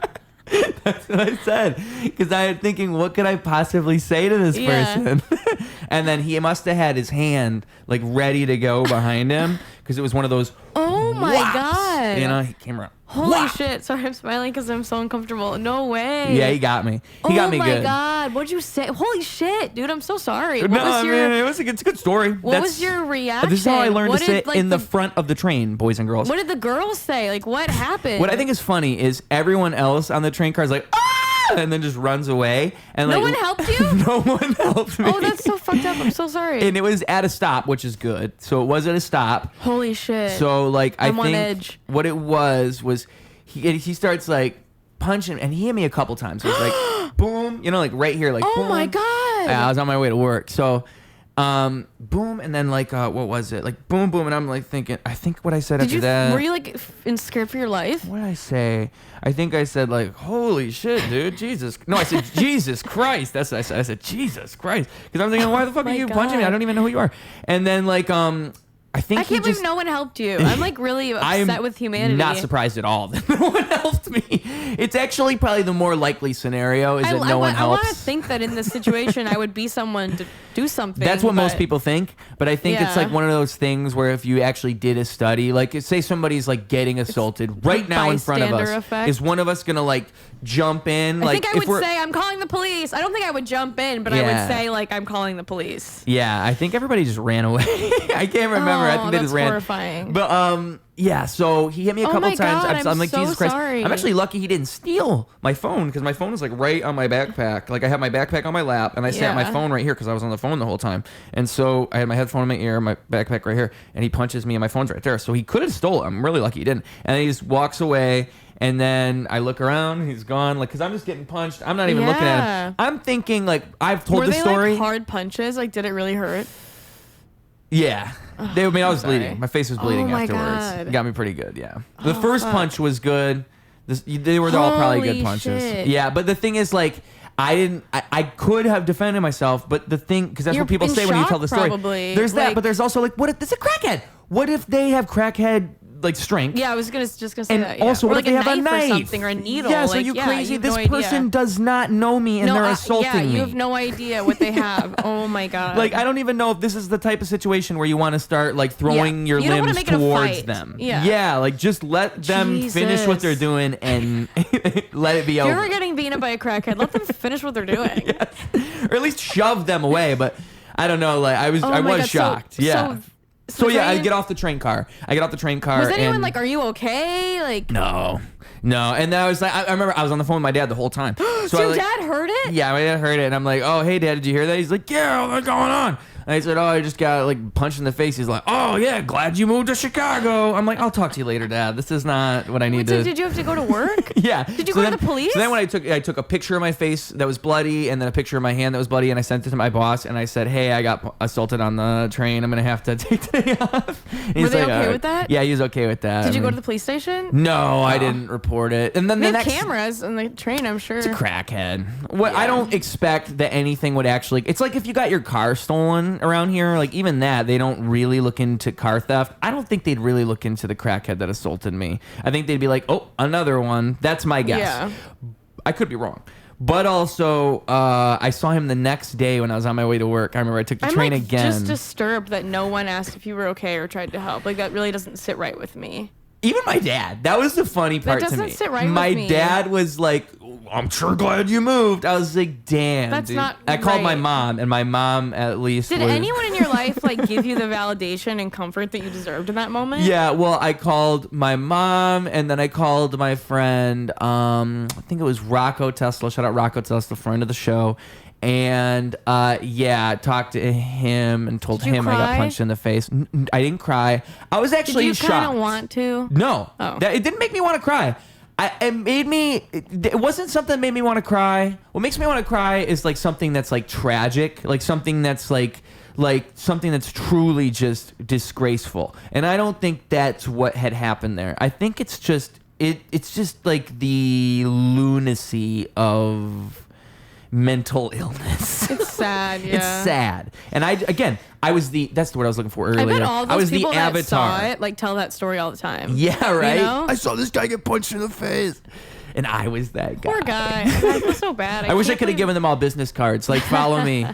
That's what I said. Because I was thinking, what could I possibly say to this person? And then he must have had his hand like ready to go behind him, because it was one of those. Oh my God. You know, he came around. Holy shit. Sorry, I'm smiling because I'm so uncomfortable. No way. Yeah, he got me. He got me good. Oh my God. What'd you say? Holy shit, dude. I'm so sorry. It's a good story. What was your reaction? This is how I learned to sit in the front of the train, boys and girls. What did the girls say? Like, what happened? What I think is funny is everyone else on the train car is like, ah! And then just runs away. And no like, one helped you? No one helped me. Oh, that's so fucked up. I'm so sorry. And it was at a stop, which is good. So it was at a stop. Holy shit. So like I'm I think on edge. What it was he starts like punching, and he hit me a couple times. It was like boom, you know, like right here, like boom. Oh my God. I was on my way to work. So boom, and then like what was it? Like boom, boom, and I'm like thinking, I think what I said after that. Were you like scared for your life? What did I say? I think I said like, holy shit, dude, Jesus. No, I said Jesus Christ. That's what I said. I said Jesus Christ, because I'm thinking, why the fuck are you punching me? I don't even know who you are. And then like I can't believe no one helped you. I'm like really upset with humanity. Not surprised at all that no one helped me. It's actually probably the more likely scenario is that no one helps. I want to think that in this situation, I would be someone to do something. That's what most people think, but I think it's Yeah. like one of those things where if you actually did a study, like say somebody's like getting assaulted right now in front of us, bystander effect. is one of us gonna like jump in? I Like think I would say I'm calling the police. I don't think I would jump in, but I Yeah. would say like I'm calling the police. Yeah, I think everybody just ran away. I can't remember. I think they that's just ran. horrifying. But yeah, so he hit me a couple my times. God, I'm like, so Jesus Christ. sorry. I'm actually lucky he didn't steal my phone because my phone was like right on my backpack. Like I had my backpack on my lap and I sat my Yeah. phone right here because I was on the phone the whole time. And so I had my headphone in my ear, my backpack right here, and he punches me and my phone's right there. So he could have stole it. I'm really lucky he didn't. And then he just walks away. And then I look around, he's gone. Like, cause I'm just getting punched. I'm not even looking at Yeah. him. I'm thinking like I've told Were the they story. like hard punches? Like, did it really hurt? Yeah. I mean, I was sorry. bleeding. My face was bleeding my afterwards. God. It got me pretty good, yeah. The first punch was good. They were all probably good Holy punches. shit. Yeah, but the thing is, like, I could have defended myself, but the thing, because that's You're what people in say when you shock, tell the story. probably. There's that, Like- but there's also, like, what if this is a crackhead? What if they have crackhead, like, strength? Yeah, I was just gonna say And that. Yeah. also, or what like if they have a knife knife or something or a needle? Yes, like, are you yeah, crazy? have This no person idea. does not know me, and they're assaulting yeah, me. you have no idea what they have. Oh my God. Like, I don't even know if this is the type of situation where you want to start, like, throwing your You don't wanna limbs make it a towards fight. them. Yeah. like, just let them finish what they're Jesus. doing and let it be if over. you're ever getting beaten up by a crackhead, let them finish what they're doing. Or at least shove them away. But I don't know. Like, I was my God, so- shocked. yeah. So yeah, I Ryan- get off the train car. Was anyone and like, "Are you okay?" Like, No. And then I was like, I remember I was on the phone with my dad the whole time. so your dad heard it? Yeah, my dad heard it, and I'm like, "Oh, hey, Dad, did you hear that?" He's like, "Yeah, what's going on?" And I said, "Oh, I just got like punched in the face." He's like, "Oh yeah, glad you moved to Chicago." I'm like, "I'll talk to you later, Dad. This is not what I need So to." did you have to go to work? Yeah. Did you go to the police? So then when I took a picture of my face that was bloody, and then a picture of my hand that was bloody, and I sent it to my boss, and I said, "Hey, I got assaulted on the train. I'm gonna have to take today off." And Were he's they like, okay with that? Yeah, he was okay with that. Did you I go mean, to the police station? No, I didn't report it. And then They the have next cameras in the train, I'm sure. It's a crackhead. What I Yeah. don't expect that anything would actually. It's like if you got your car stolen around here, like even that they don't really look into car theft. I don't think they'd really look into the crackhead that assaulted me. I think they'd be like, oh, another one. That's my guess. Yeah. I could be wrong. But also, I saw him the next day when I was on my way to work. I remember I took the I'm train like again. just disturbed that no one asked if you were okay or tried to help. Like, that really doesn't sit right with me. Even my dad. That was the funny part to me. doesn't sit right with my me. dad was like, I'm sure glad you moved. I was like, damn. That's dude. not I called my right. mom, and my mom at least Did was, anyone in your life like give you the validation and comfort that you deserved in that moment? Yeah, well, I called my mom, and then I called my friend, I think it was Rocco Tesla. Shout out Rocco Tesla, friend of the show. And yeah, talked to him and told Did you him I got cry? punched in the face. I didn't cry. I was actually Did you shocked. kind of want to? No, Oh. it didn't make me want to cry. It wasn't something that made me want to cry. What makes me want to cry is like something that's like tragic, like something that's like something that's truly just disgraceful. And I don't think that's what had happened there. I think it's just it's just like the lunacy of mental illness. It's sad, yeah. It's sad. And I was that's the word I was looking for earlier. I bet all I those was the people that avatar. saw it like tell that story all the time. Yeah, right. know? I saw this guy get punched in the face, and I was that guy. Poor guy. I feel so bad. I wish I can't could have believe- given them all business cards, like follow me.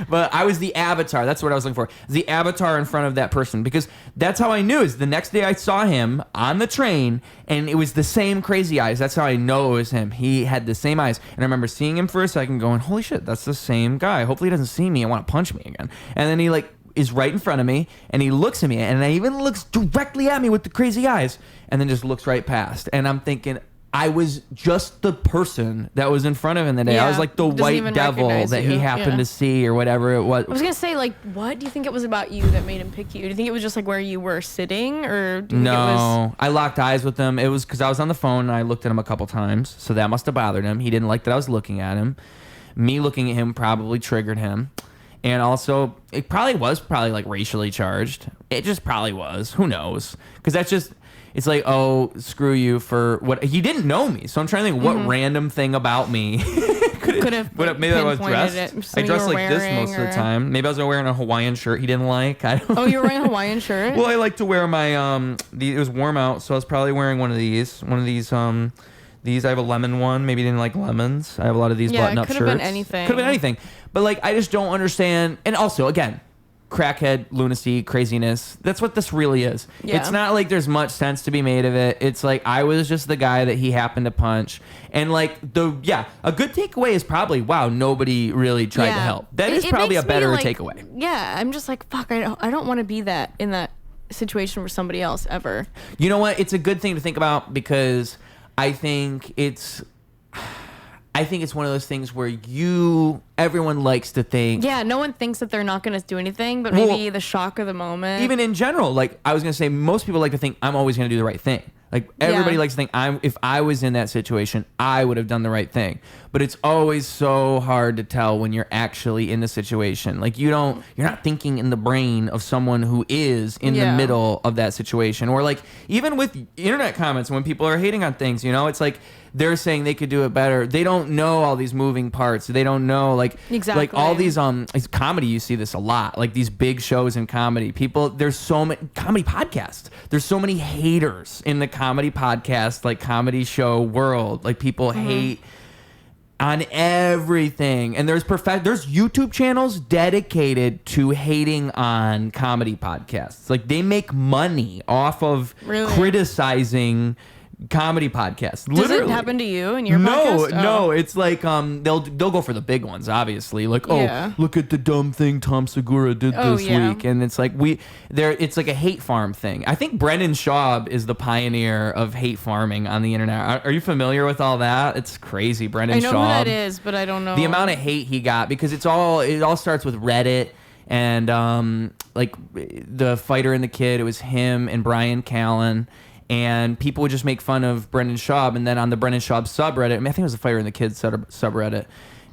But I was the avatar. That's what I was looking for. The avatar in front of that person, because that's how I knew. Is the next day I saw him on the train, and it was the same crazy eyes. That's how I know it was him. He had the same eyes, and I remember seeing him for a second, going, "Holy shit, that's the same guy." Hopefully he doesn't see me and want to punch me again. And then he is right in front of me, and he looks at me, and he even looks directly at me with the crazy eyes, and then just looks right past. And I'm thinking, I was just the person that was in front of him that day. I Yeah, was like the doesn't white even devil recognize that he you. happened Yeah. to see, or whatever it was. I was gonna say, like, what do you think it was about you that made him pick you? Do you think it was just like where you were sitting, or do you think it was? No, I locked eyes with him. It was because I was on the phone and I looked at him a couple times, so that must have bothered him. He didn't like that I was looking at him. Me looking at him probably triggered him. And also, it probably was like racially charged. It just probably was. Who knows? Because that's just, it's like, oh, screw you for what. He didn't know me. So I'm trying to think what random thing about me Could have maybe I was pinpointed dressed. it, I something dressed you were like this wearing, most of the or- time. Maybe I was wearing a Hawaiian shirt he didn't like. I don't Oh, you were wearing a Hawaiian shirt? Well, I like to wear my it was warm out, so I was probably wearing one of these These, I have a lemon one. Maybe you didn't like lemons. I have a lot of these button-up shirts. Could have been anything. Could have been anything. But like, I just don't understand. And also, again, crackhead, lunacy, craziness. That's what this really is. Yeah. It's not like there's much sense to be made of it. It's like, I was just the guy that he happened to punch. And like, a good takeaway is probably, wow, nobody really tried to help. That is probably a better takeaway. Yeah, I'm just like, fuck, I don't want to be in that situation for somebody else ever. You know what? It's a good thing to think about, because I think it's one of those things where everyone likes to think. Yeah, no one thinks that they're not going to do anything, but maybe the shock of the moment. Even in general, like I was going to say, most people like to think I'm always going to do the right thing. Like everybody likes to think if I was in that situation, I would have done the right thing. But it's always so hard to tell when you're actually in the situation. Like you're not thinking in the brain of someone who is in the middle of that situation. Or like even with internet comments, when people are hating on things, it's like they're saying they could do it better. They don't know all these moving parts. They don't know like all these it's comedy. You see this a lot, like these big shows in comedy. There's so many comedy podcasts. There's so many haters in the comedy podcast, like comedy show world. Like people hate on everything, and there's YouTube channels dedicated to hating on comedy podcasts. Like they make money off of criticizing comedy podcasts. Does it happen to you in your podcast? No. It's like they'll go for the big ones, obviously. Like, look at the dumb thing Tom Segura did this week, and it's like it's like a hate farm thing. I think Brendan Schaub is the pioneer of hate farming on the internet. Are you familiar with all that? It's crazy. Brendan Schaub. I know who that is, but I don't know the amount of hate he got, because it all starts with Reddit. And like the Fighter and the Kid, it was him and Brian Callen. And people would just make fun of Brendan Schaub, and then on the Brendan Schaub subreddit, I think it was the Fire and the Kids subreddit,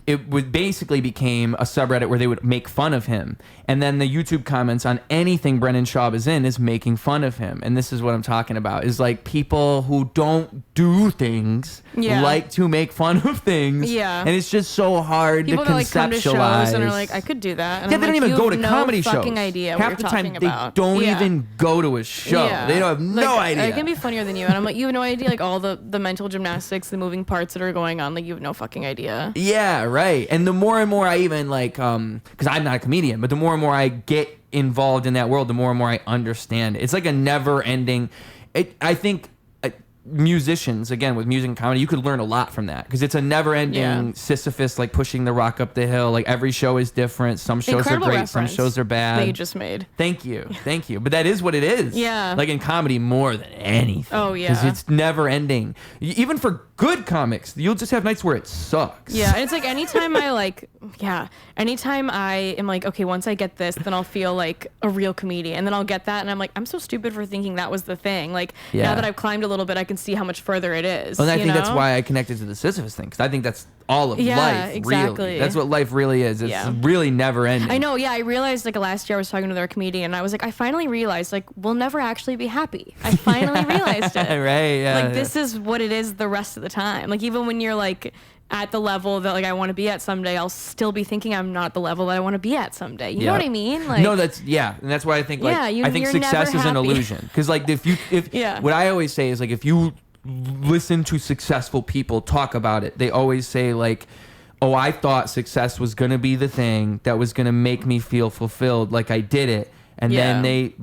it would basically became a subreddit where they would make fun of him. And then the YouTube comments on anything Brendan Schaub is in is making fun of him. And this is what I'm talking about, is like people who don't do things like to make fun of things. Yeah. And it's just so hard people to conceptualize. People come to shows and are like, I could do that. And they don't even go to comedy shows. Fucking idea Half what the you're time, talking about. they don't even go to a show. Yeah. They don't have no idea. I can be funnier than you. And I'm like, you have no idea, like all the mental gymnastics, the moving parts that are going on. Like you have no fucking idea. Yeah, right. And the more and more I even like, because I'm not a comedian, but the more and more I get involved in that world, the more and more I understand. It's like a never ending. I think musicians, again, with music and comedy, you could learn a lot from that, because it's a never ending Sisyphus, like pushing the rock up the hill. Like every show is different. Some shows are great, some shows are bad. That you just made. Thank you. But that is what it is. Yeah. Like in comedy more than anything. Oh yeah. Because it's never ending. Even for good comics, you'll just have nights where it sucks. Yeah, and it's like anytime I am like, okay, once I get this, then I'll feel like a real comedian, and then I'll get that, and I'm like, I'm so stupid for thinking that was the thing. Like now that I've climbed a little bit, I can see how much further it is. Well, and I think that's why I connected to the Sisyphus thing, because I think that's all of life. Exactly. Really. That's what life really is. It's really never ending. I know. Yeah, I realized like last year I was talking to another comedian, and I was like, I finally realized like we'll never actually be happy. I finally realized it. Right. Yeah. Like this is what it is the rest of the time. Like even when you're like at the level that like I want to be at someday, I'll still be thinking I'm not the level that I want to be at someday. You know what I mean? Like no, and that's why I think like I think success is an illusion, because like if what I always say is like if you listen to successful people talk about it, they always say like, oh, I thought success was gonna be the thing that was gonna make me feel fulfilled, like I did it. And then they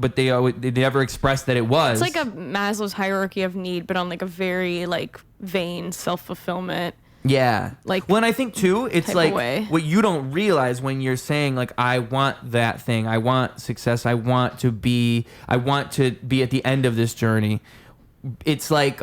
never expressed that it was. It's like a Maslow's hierarchy of need, but on like a very like vain self-fulfillment. Yeah. Like, well, and I think too, it's like what you don't realize when you're saying like, I want that thing, I want success, I want to be at the end of this journey. It's like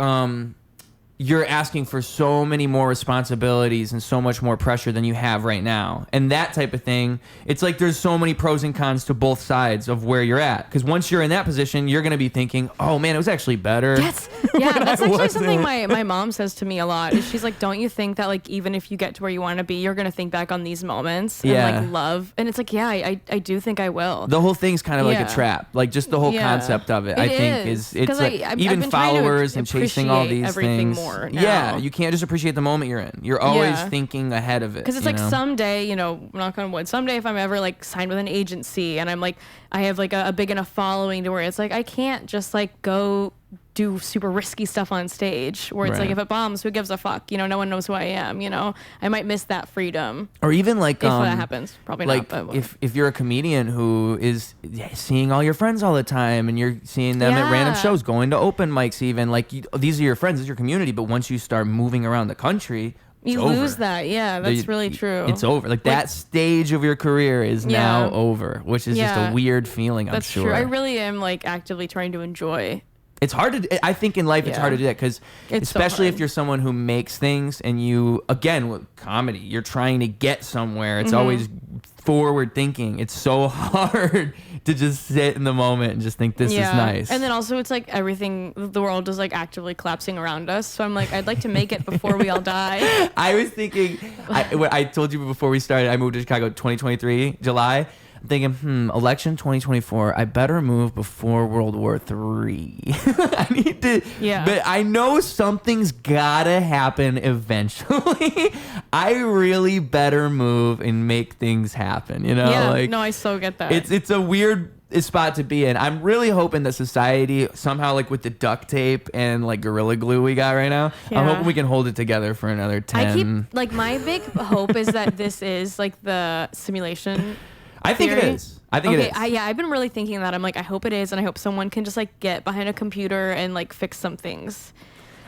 you're asking for so many more responsibilities and so much more pressure than you have right now. And that type of thing, it's like there's so many pros and cons to both sides of where you're at. Because once you're in that position, you're going to be thinking, oh man, it was actually better. That's actually something my mom says to me a lot. She's like, don't you think that like even if you get to where you want to be, you're going to think back on these moments and like love? And it's like, yeah, I do think I will. The whole thing's kind of like a trap. Like just the whole concept of it I think is it's like even followers and chasing all these things. Now. Yeah, you can't just appreciate the moment you're in. You're always thinking ahead of it. Because it's like someday, knock on wood, someday if I'm ever like signed with an agency and I'm like, I have like a big enough following to where it's like, I can't just like go do super risky stuff on stage where it's like, if it bombs, who gives a fuck? You know, no one knows who I am. You know, I might miss that freedom. Or even like if that happens, probably like not. But if you're a comedian who is seeing all your friends all the time and you're seeing them at random shows, going to open mics, even like these are your friends, this is your community. But once you start moving around the country, you lose that. Yeah, that's really true. It's over. Like that stage of your career is now over, which is just a weird feeling. I'm sure. True. I really am like actively trying to enjoy. It's hard to. I think in life it's hard to do that because, especially if you're someone who makes things and you, again, with comedy, you're trying to get somewhere. It's always forward thinking. It's so hard to just sit in the moment and just think this is nice. And then also it's like everything, the world is like actively collapsing around us. So I'm like, I'd like to make it before we all die. I was thinking, I told you before we started, I moved to Chicago 2023, July. Thinking, election 2024, I better move before World War III. I need to, but I know something's gotta happen eventually. I really better move and make things happen, you know? Yeah, like, no, I so get that. It's a weird spot to be in. I'm really hoping that society somehow, like with the duct tape and like Gorilla Glue we got right now, I'm hoping we can hold it together for another 10. I keep, like, my big hope is that this is like the simulation I think theory. It is. I think it is. I've been really thinking that. I'm like, I hope it is, and I hope someone can just like get behind a computer and like fix some things.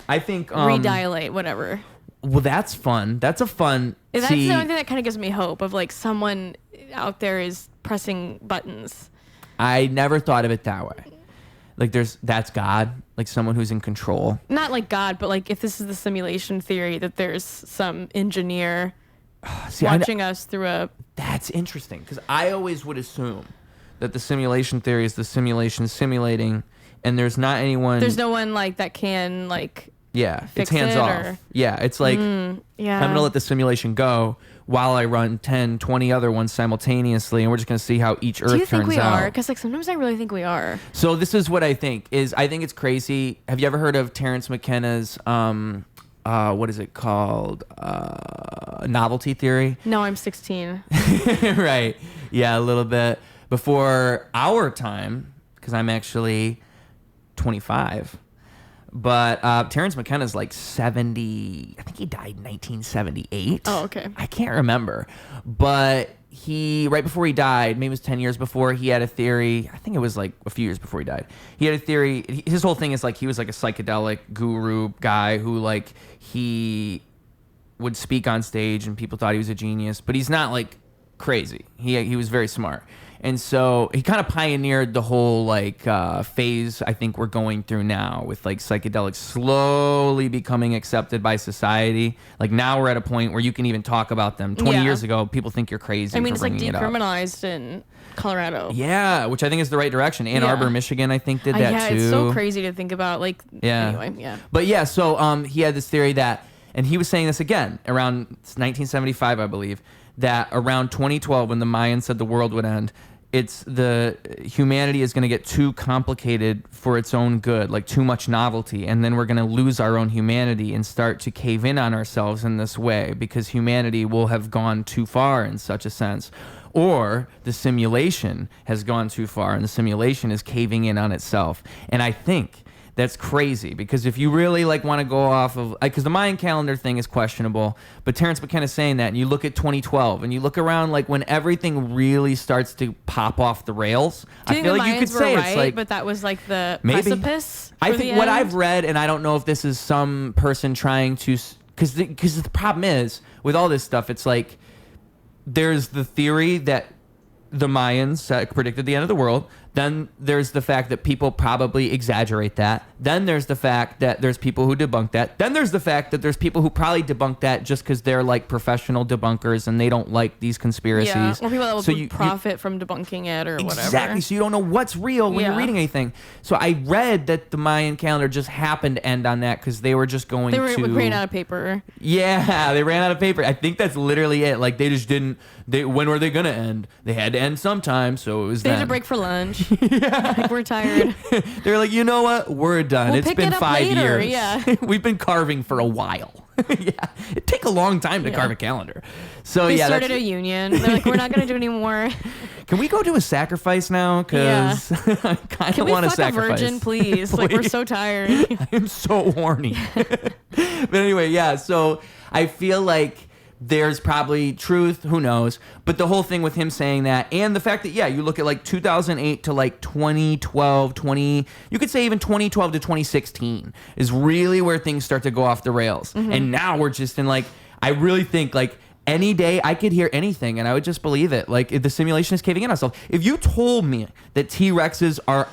I think redilate, whatever. Well, that's fun. That's a fun. That's the only thing that kind of gives me hope of like someone out there is pressing buttons. I never thought of it that way. Like that's God, like someone who's in control. Not like God, but like if this is the simulation theory that there's some engineer watching us through a. That's interesting because I always would assume that the simulation theory is the simulation simulating, and there's not anyone. There's no one like that can like. Yeah, it's hands off. Or, yeah, it's like I'm gonna let the simulation go while I run 10, 20 other ones simultaneously, and we're just gonna see how each Earth turns out. Do you think we are? Because like sometimes I really think we are. So this is what I think is. I think it's crazy. Have you ever heard of Terrence McKenna's what is it called? Novelty theory? No, I'm 16. Right. Yeah, a little bit before our time because I'm actually 25. But Terrence McKenna's like 70. I think he died in 1978. Oh, okay. I can't remember. But he, right before he died, maybe it was 10 years before, he had a theory. I think it was like a few years before he died. He had a theory. His whole thing is like he was like a psychedelic guru guy who like he would speak on stage and people thought he was a genius. But he's not like crazy. He was very smart. And so he kind of pioneered the whole like phase I think we're going through now with like psychedelics slowly becoming accepted by society. Like now we're at a point where you can even talk about them. 20 years ago, people think you're crazy. I mean, for it's like it decriminalized in Colorado. Yeah, which I think is the right direction. Ann Arbor, Michigan, I think did that too. It's so crazy to think about. Like, anyway, But yeah, so he had this theory that, and he was saying this again around 1975, I believe, that around 2012 when the Mayans said the world would end, it's the humanity is going to get too complicated for its own good, like too much novelty, and then we're going to lose our own humanity and start to cave in on ourselves in this way because humanity will have gone too far in such a sense. Or the simulation has gone too far and the simulation is caving in on itself. And I think that's crazy because if you really like want to go off of, because the Mayan calendar thing is questionable, but Terrence McKenna saying that, and you look at 2012 and you look around like when everything really starts to pop off the rails, I feel like you could say it's like, but that was like the maybe. precipice. I think what I've read, and I don't know if this is some person trying to, because the problem is with all this stuff, it's like there's the theory that the Mayans predicted the end of the world. Then there's the fact that people probably exaggerate that. Then there's the fact that there's people who debunk that. Then there's the fact that there's people who probably debunk that just because they're like professional debunkers and they don't like these conspiracies. Yeah, or people that would profit from debunking it or whatever. Exactly. So you don't know what's real when you're reading anything. So I read that the Mayan calendar just happened to end on that because they were just going to... They ran out of paper. Yeah, they ran out of paper. I think that's literally it. Like they just didn't... when were they going to end? They had to end sometime, so it was They had to break for lunch. Like, we're tired. They're like, you know what? We're done. We'll it's pick been it up 5 later, years. yeah. We've been carving for a while. Yeah. It'd take a long time to carve a calendar. So They yeah. started a union. They're like, we're not going to do any more. Can we go do a sacrifice now? Because I kind of want to sacrifice. Can we fuck a virgin, please? Like, we're so tired. I am so horny. But anyway, yeah. So I feel like there's probably truth, who knows, but the whole thing with him saying that, and the fact that, yeah, you look at like 2008 to like 2012, you could say even 2012 to 2016 is really where things start to go off the rails. And now we're just in like, I really think like any day I could hear anything and I would just believe it. Like, if the simulation is caving in on itself. If you told me that T-Rexes are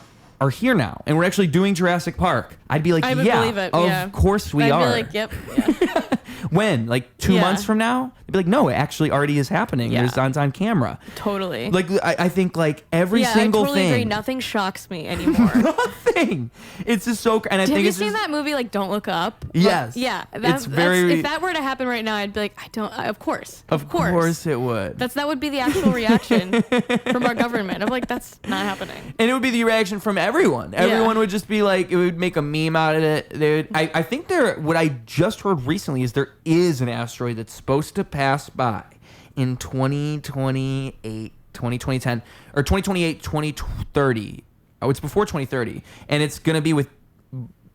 here now and we're actually doing Jurassic Park, I'd be like, I would believe it. Of course we are. I'd be like, yep. Yeah. When? Like 2 months from now? They'd be like, no, it actually already is happening. Yeah. There's on camera. Totally. Like, I think like every single I totally thing. agree. Nothing shocks me anymore. Nothing. It's just so. And I think Have you it's seen just, that movie, like Don't Look Up? Yes. Like, yeah. It's very. If that were to happen right now, I'd be like, of course. Of course it would. That would be the actual reaction from our government. I'm like, that's not happening. And it would be the reaction from everyone. Everyone would just be like, it would make a meme out of it. They would, I think what I just heard recently is there is an asteroid that's supposed to pass by in 2028, 2010, or 2028, 2030. Oh, it's before 2030. And it's going to be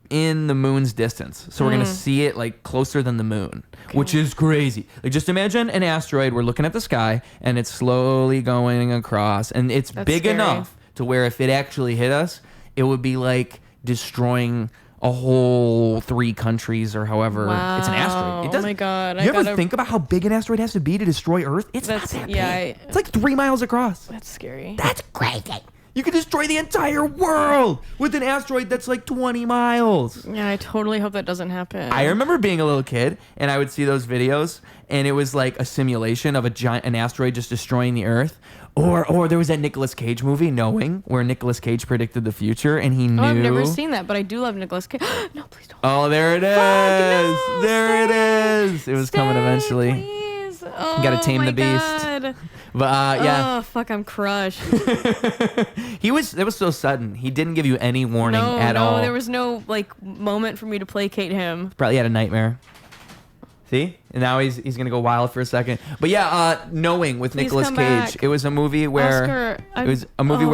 in the moon's distance. So we're going to see it like closer than the moon, which is crazy. Like, just imagine an asteroid. We're looking at the sky and it's slowly going across, and it's big scary. enough to where if it actually hit us, it would be like destroying a whole 3 countries or however. Wow. It's an asteroid. It doesn't, oh my God. You ever think about how big an asteroid has to be to destroy Earth? It's not that big. It's like 3 miles across. That's scary. That's crazy. You could destroy the entire world with an asteroid that's like 20 miles. Yeah, I totally hope that doesn't happen. I remember being a little kid and I would see those videos and it was like a simulation of an asteroid just destroying the Earth. Or there was that Nicolas Cage movie, Knowing, where Nicolas Cage predicted the future and he knew. Oh, I've never seen that, but I do love Nicolas Cage. No, please don't. Oh, there it is. No, there it is. It was stay, coming eventually. Please. Oh, You gotta tame my the beast. God. But yeah. Oh, fuck, I'm crushed. It was so sudden. He didn't give you any warning at all. No, there was no like moment for me to placate him. Probably had a nightmare. See? And now he's gonna go wild for a second. But yeah, Knowing with Nicolas Cage. Back. It was a movie where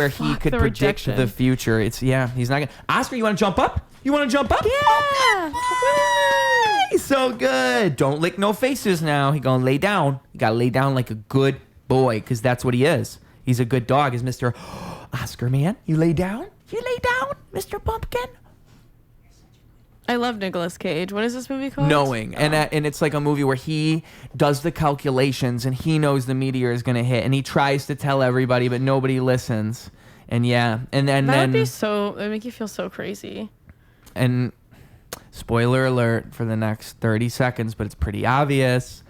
he could predict rejection. the future. He's not gonna. Oscar, you wanna jump up? You wanna jump up? Yeah. He's so good. Don't lick no faces now. He gonna lay down. You gotta lay down like a good boy, because that's what he is. He's a good dog, is Mr. Oscar, man. You lay down? You lay down, Mr. Pumpkin? I love Nicolas Cage. What is this movie called? Knowing. And it's like a movie where he does the calculations and he knows the meteor is going to hit and he tries to tell everybody, but nobody listens. And yeah. And then that would be so, it would make you feel so crazy. And spoiler alert for the next 30 seconds, but it's pretty obvious.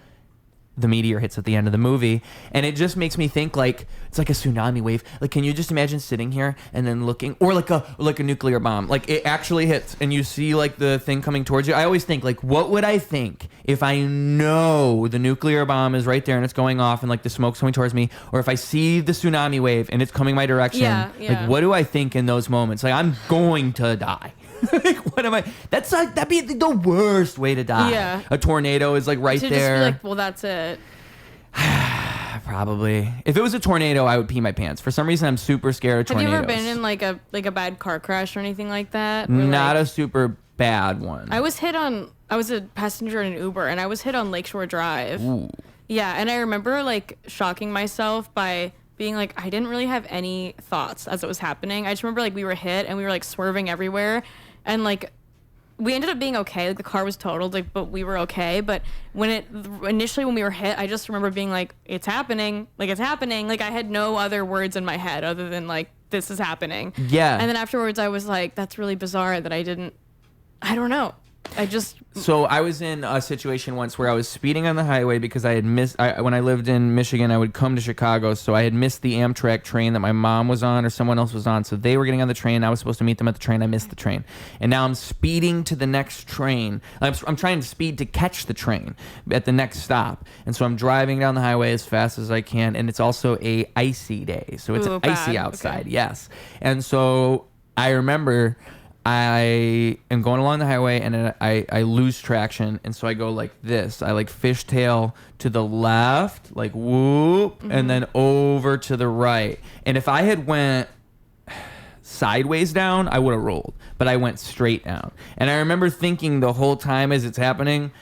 The meteor hits at the end of the movie, and it just makes me think like it's like a tsunami wave. Like, can you just imagine sitting here and then looking, or like a nuclear bomb, like it actually hits and you see like the thing coming towards you. I always think like, what would I think if I know the nuclear bomb is right there and it's going off and like the smoke's coming towards me, or if I see the tsunami wave and it's coming my direction? Yeah. Like, what do I think in those moments? Like, I'm going to die. Like, what am I? That's like, that'd be the worst way to die. Yeah. A tornado is like right to there. Just be like, well, that's it. Probably. If it was a tornado, I would pee my pants. For some reason, I'm super scared of tornadoes. Have you ever been in like a bad car crash or anything like that? Not a super bad one. I was a passenger in an Uber and I was hit on Lakeshore Drive. Ooh. Yeah, and I remember like shocking myself by being like, I didn't really have any thoughts as it was happening. I just remember like we were hit and we were like swerving everywhere. And like, we ended up being okay. Like the car was totaled, like, but we were okay. But initially when we were hit, I just remember being like, it's happening. Like, it's happening. Like, I had no other words in my head other than like, this is happening. Yeah. And then afterwards I was like, that's really bizarre that I don't know. So I was in a situation once where I was speeding on the highway because I had missed. When I lived in Michigan, I would come to Chicago, so I had missed the Amtrak train that my mom was on or someone else was on. So they were getting on the train. I was supposed to meet them at the train. I missed the train, and now I'm speeding to the next train. I'm trying to speed to catch the train at the next stop, and so I'm driving down the highway as fast as I can. And it's also a icy day, so it's icy outside. Okay. Yes, and so I remember. I am going along the highway and I lose traction, and so I go like this. I like fishtail to the left, like whoop, and then over to the right. And if I had went sideways down, I would have rolled, but I went straight down. And I remember thinking the whole time as it's happening,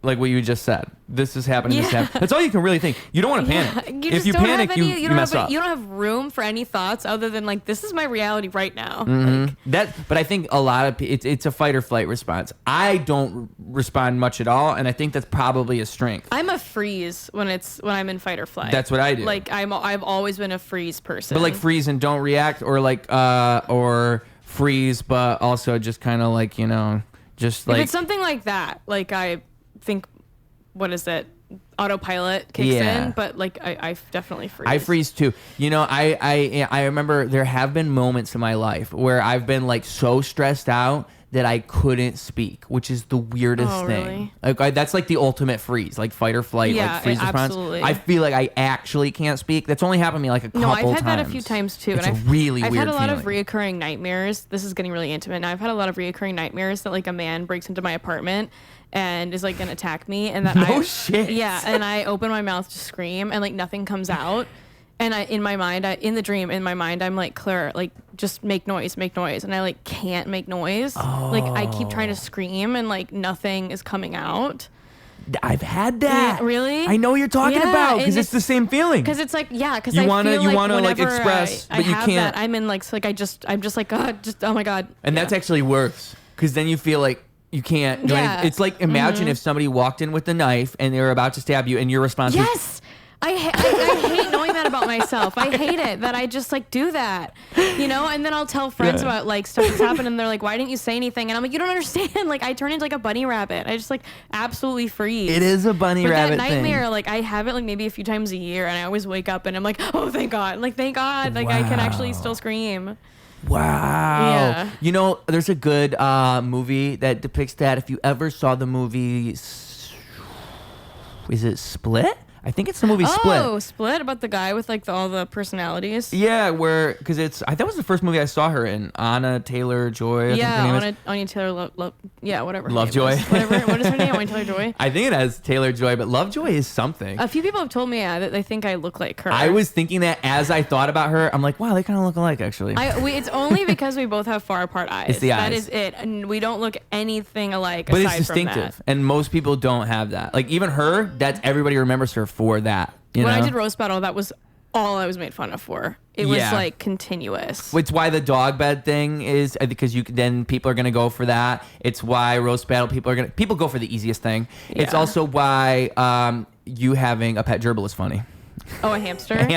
like what you just said, this is happening. This is happening. That's all you can really think. You don't want to panic. You if you panic, you mess up. You don't have room for any thoughts other than like, this is my reality right now. But I think a lot of it's a fight or flight response. I don't respond much at all, and I think that's probably a strength. I'm a freeze when I'm in fight or flight. That's what I do. Like I've always been a freeze person. But like freeze and don't react, or like or freeze, but also just kind of like just like if it's something like that. Like I think, what is it? Autopilot kicks in, but like I definitely freeze. I freeze too. I remember there have been moments in my life where I've been like so stressed out that I couldn't speak, which is the weirdest thing. Really? Like that's like the ultimate freeze, like fight or flight, like freeze response. Absolutely. I feel like I actually can't speak. That's only happened to me like a couple times. No, I've had that a few times too. It's and I've had a lot of reoccurring nightmares. This is getting really intimate. Now I've had a lot of reoccurring nightmares that like a man breaks into my apartment and is like gonna attack me, and that shit. Yeah, and I open my mouth to scream, and like nothing comes out. And in the dream, I'm like, Claire, like just make noise, and I like can't make noise. Like I keep trying to scream, and like nothing is coming out. I've had that. Yeah, really? I know what you're talking about because it's the same feeling. Because it's like, because you I wanna feel like express, but you can't. That, I'm in like, so like I'm just like, God, just oh my God. And that's actually worse because then you feel like you can't do anything. It's like imagine if somebody walked in with a knife and they were about to stab you, and your response was, yes. I hate knowing that about myself. I hate it that I just like do that, and then I'll tell friends about like stuff that's happened, and they're like, why didn't you say anything? And I'm like, you don't understand. Like I turn into like a bunny rabbit. I just like absolutely freeze. It is a bunny rabbit that nigmare, thing. Like I have it like maybe a few times a year, and I always wake up and I'm like, oh, thank God. Like, thank God. Like I can actually still scream. Wow. Yeah. There's a good movie that depicts that. If you ever saw the movie, is it Split? I think it's the movie Split. Oh, Split, about the guy with like all the personalities. Yeah, because that was the first movie I saw her in. Anya Taylor-Joy. Yeah, Anya Taylor, whatever. Lovejoy. Whatever. What is her name? Anya Taylor-Joy. I think it has Taylor-Joy, but Lovejoy is something. A few people have told me that they think I look like her. I was thinking that as I thought about her. I'm like, wow, they kind of look alike actually. It's only because we both have far apart eyes. It's the eyes. That is it, and we don't look anything alike. But aside it's distinctive, from that. and most people don't have that. Like even her, that's everybody remembers her for that. When I did roast battle, that was all I was made fun of for. It was like continuous. It's why the dog bed thing is because then people are gonna go for that. It's why roast battle people go for the easiest thing. Yeah. It's also why you having a pet gerbil is funny. Oh, a hamster. A pet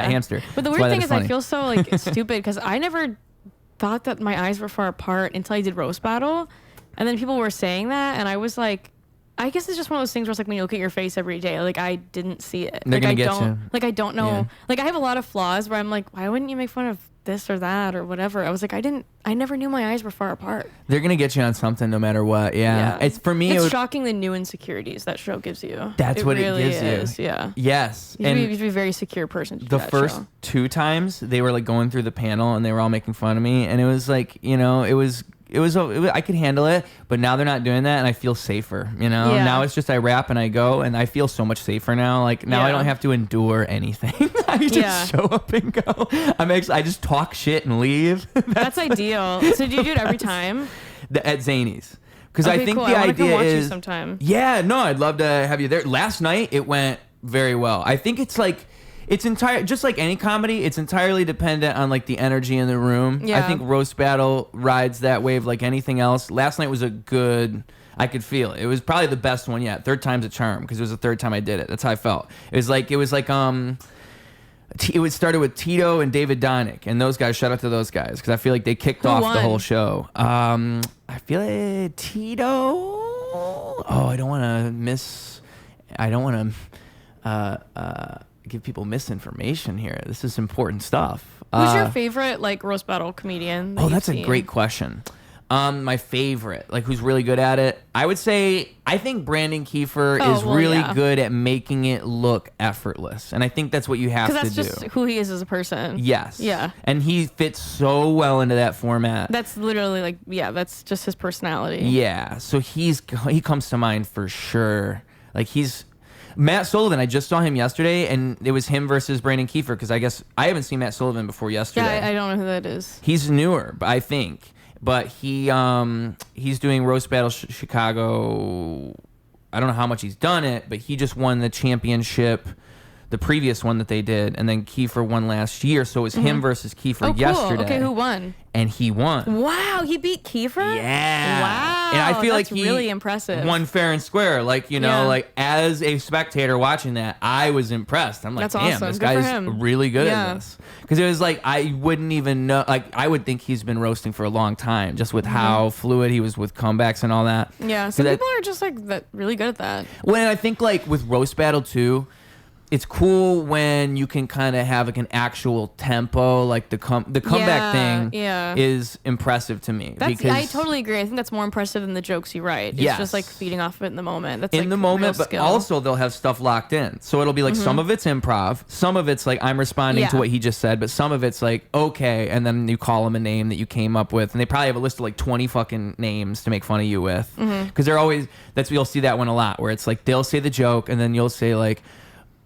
hamster. But the weird thing is, I feel so like stupid because I never thought that my eyes were far apart until I did roast battle, and then people were saying that, and I was like, I guess it's just one of those things where it's like when you look at your face every day, like I didn't see it. They're gonna get you. Like I don't know. Yeah. Like I have a lot of flaws where I'm like, why wouldn't you make fun of this or that or whatever? I was like, I never knew my eyes were far apart. They're gonna get you on something no matter what. Yeah. It's for me. It's shocking the new insecurities that show gives you. That's what really it gives you. Yeah. Yes. You have to be a very secure person to do the that first show. 2 times they were like going through the panel and they were all making fun of me, and it was like I could handle it, but now they're not doing that, and I feel safer. Now it's just I rap and I go, and I feel so much safer now. Like now I don't have to endure anything. I just show up and go. I just talk shit and leave. That's ideal. So do you do it every time? At Zany's. Because I think cool. the I idea come watch is you sometime. Yeah, no, I'd love to have you there. Last night it went very well. I think it's like just like any comedy, it's entirely dependent on like the energy in the room. Yeah. I think roast battle rides that wave like anything else. Last night was I could feel it. It was probably the best one yet. 3rd time's a charm because it was the 3rd time I did it. That's how I felt. It started with Tito and David Donick, and those guys. Shout out to those guys because I feel like they kicked off the whole show. I feel like Tito. Oh, I don't want to give people misinformation here. This is important stuff. Who's your favorite like roast battle comedian? That's a great question. My favorite, like who's really good at it, I would say I think Brandon Kiefer is really good at making it look effortless, and I think that's what you have to do. Because that's just who he is as a person. Yes. Yeah. And he fits so well into that format. That's literally like that's just his personality. Yeah. So he comes to mind for sure. Like he's Matt Sullivan. I just saw him yesterday, and it was him versus Brandon Kiefer because I guess I haven't seen Matt Sullivan before yesterday. Yeah, I don't know who that is. He's newer, I think. But he's doing Roast Battle Chicago. I don't know how much he's done it, but he just won the championship, the previous one that they did, and then Kiefer won last year. So it was him versus Kiefer yesterday. Cool. Okay, who won? And he won. Wow, he beat Kiefer? Yeah. Wow. And I feel like he really impressive. Won fair and square. Like, like as a spectator watching that, I was impressed. I'm like, that's damn, awesome. this Good guy's really good at this. Because it was like, I wouldn't even know. Like, I would think he's been roasting for a long time, just with how fluid he was with comebacks and all that. Yeah, some people are just like really good at that. Well, and I think like with Roast Battle too, it's cool when you can kind of have like an actual tempo, like the comeback thing is impressive to me. Because I totally agree. I think that's more impressive than the jokes you write. It's just like feeding off of it in the moment. That's in like the moment, real but skill. also they'll have stuff locked in. So it'll be like some of it's improv, some of it's like I'm responding to what he just said, but some of it's like okay, and then you call him a name that you came up with, and they probably have a list of like 20 fucking names to make fun of you with, because they're always you'll see that one a lot where it's like they'll say the joke and then you'll say like,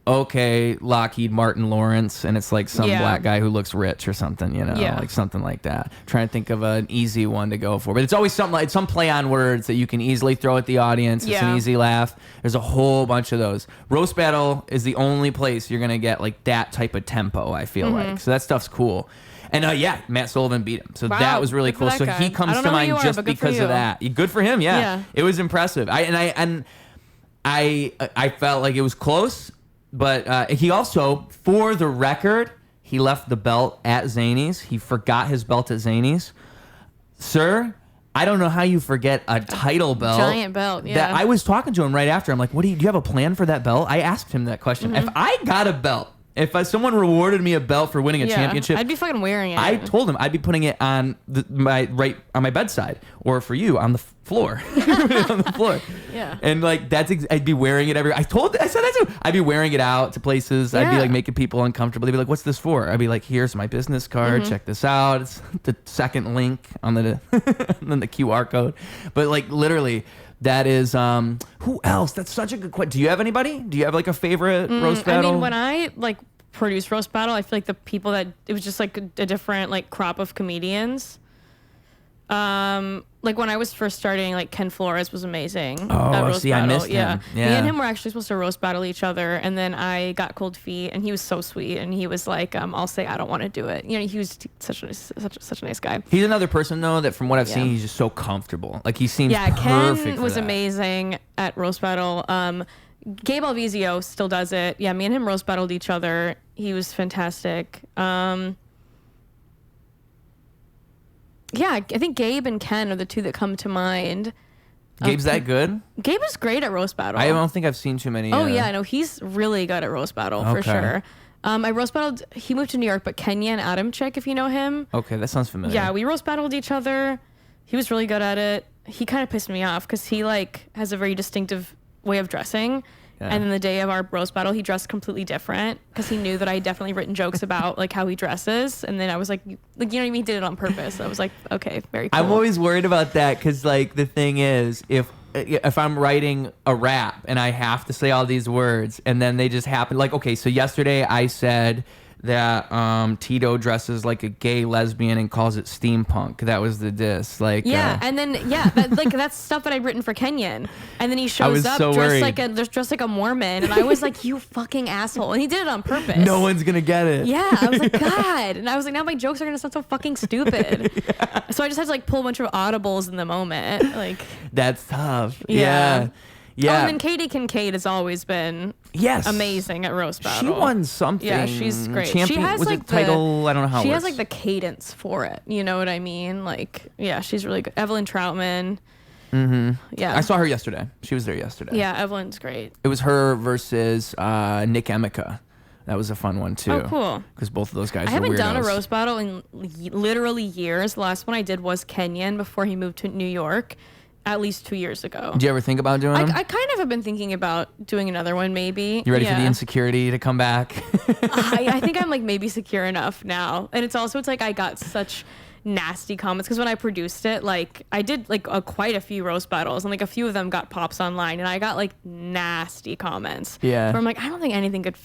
okay, Lockheed Martin Lawrence, and it's like some black guy who looks rich or something, like something like that. Trying to think of an easy one to go for, but it's always something like some play on words that you can easily throw at the audience. It's an easy laugh. There's a whole bunch of those. Roast Battle is the only place you're gonna get like that type of tempo, I feel like. So that stuff's cool. And Matt Sullivan beat him, so that was really cool. So he comes to mind just because of that. Good for him. Yeah, it was impressive. I felt like it was close. But he also, for the record, he left the belt at Zany's. He forgot his belt at Zany's. Sir, I don't know how you forget a title belt. Giant belt, yeah. That I was talking to him right after. I'm like, do you have a plan for that belt? I asked him that question. If I got a belt, if someone rewarded me a belt for winning a championship, I'd be fucking wearing it. I told him I'd be putting it on right on my bedside, or for you on the floor, on the floor. Yeah. And like I'd be wearing it I said that too. I'd be wearing it out to places. I'd be like making people uncomfortable. They'd be like, "What's this for?" I'd be like, "Here's my business card. Check this out. It's the second link on the on the QR code." But like literally. That is, who else? That's such a good question. Do you have anybody? Do you have like a favorite roast battle? I mean, when I like produced roast battle, I feel like the people that it was just like a different like crop of comedians. Like when I was first starting, like Ken Flores was amazing. Oh, see, I missed him. Yeah. Me and him were actually supposed to roast battle each other, and then I got cold feet, and he was so sweet, and he was like, "I'll say I don't want to do it." He was such a nice guy. He's another person though that from what I've seen, he's just so comfortable. Like he seems perfect. Ken was amazing at roast battle. Gabe Alvizio still does it. Yeah, me and him roast battled each other. He was fantastic. Yeah, I think Gabe and Ken are the two that come to mind. Gabe's that good? Gabe is great at roast battle. I don't think I've seen too many. Oh yeah, no, he's really good at roast battle for sure. I roast battled. He moved to New York, but Kenya and Adam Chick, if you know him. Okay, that sounds familiar. Yeah, we roast battled each other. He was really good at it. He kind of pissed me off because he like has a very distinctive way of dressing. Yeah. And then the day of our roast battle, he dressed completely different because he knew that I had definitely written jokes about like how he dresses. And then I was like, you know what I mean? He did it on purpose. I was like, okay, very cool. I'm always worried about that because like the thing is, if I'm writing a rap and I have to say all these words and then they just happen, like, okay, so yesterday I said that Tito dresses like a gay lesbian and calls it steampunk. That was the diss. Like and then that's stuff that I'd written for Kenyon. And then he shows up dressed like a Mormon, and I was like, you fucking asshole. And he did it on purpose. No one's gonna get it. Yeah, I was like, God. And I was like, now my jokes are gonna sound so fucking stupid. So I just had to like pull a bunch of audibles in the moment. Like that's tough. Yeah. Yeah. Oh, and then Katie Kincaid has always been amazing at roast battle. She won something. Yeah, she's great. Champion, she has was like it title? I don't know how. She it has works. like the cadence for it. You know what I mean? Like, yeah, she's really good. Evelyn Troutman. Mm-hmm. Yeah. I saw her yesterday. She was there yesterday. Yeah, Evelyn's great. It was her versus Nick Emica. That was a fun one too. Oh, cool. Because both of those guys I are haven't weirdos. done a roast battle in literally years. The last one I did was Kenyan before he moved to New York, at least 2 years ago. Do you ever think about doing them? I kind of have been thinking about doing another one, maybe. You ready for the insecurity to come back? I think I'm like maybe secure enough now. And it's like I got such nasty comments because when I produced it, like I did like quite a few roast battles and like a few of them got pops online and I got like nasty comments. Yeah. Where I'm like, I don't think anything could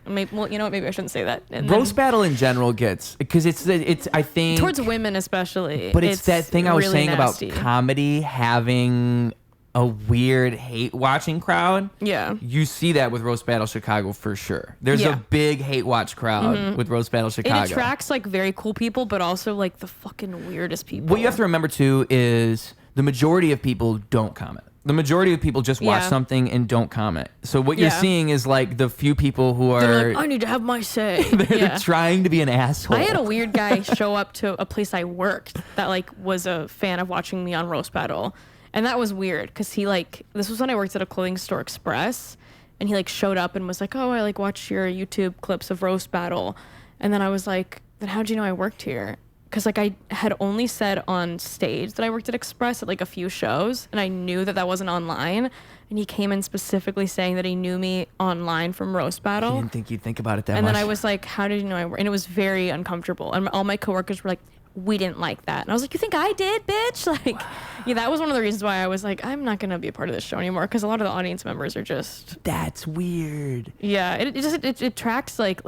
maybe, well, you know what, maybe I shouldn't say that. And roast battle in general gets, because it's I think towards women especially, but it's that thing I was really saying nasty. about comedy having a weird hate watching crowd. Yeah. You see that with Roast Battle Chicago for sure. There's a big hate watch crowd with Roast Battle Chicago. It attracts like very cool people, but also like the fucking weirdest people. What you have to remember too is the majority of people don't comment. The majority of people just watch something and don't comment. So what you're seeing is like the few people who are... They're like, I need to have my say. they're trying to be an asshole. I had a weird guy show up to a place I worked that like was a fan of watching me on Roast Battle. And that was weird because he like, this was when I worked at a clothing store, Express, and he like showed up and was like, oh, I like watched your YouTube clips of Roast Battle. And then I was like, then how'd you know I worked here? Because like I had only said on stage that I worked at Express at like a few shows, and I knew that that wasn't online. And he came in specifically saying that he knew me online from Roast Battle. I didn't think you'd think about it that much. And then I was like, how did you know I worked? And it was very uncomfortable. And all my coworkers were like, we didn't like that. And I was like, you think I did, bitch? Like, yeah, that was one of the reasons why I was like, I'm not going to be a part of this show anymore. Because a lot of the audience members are just... That's weird. Yeah, it attracts like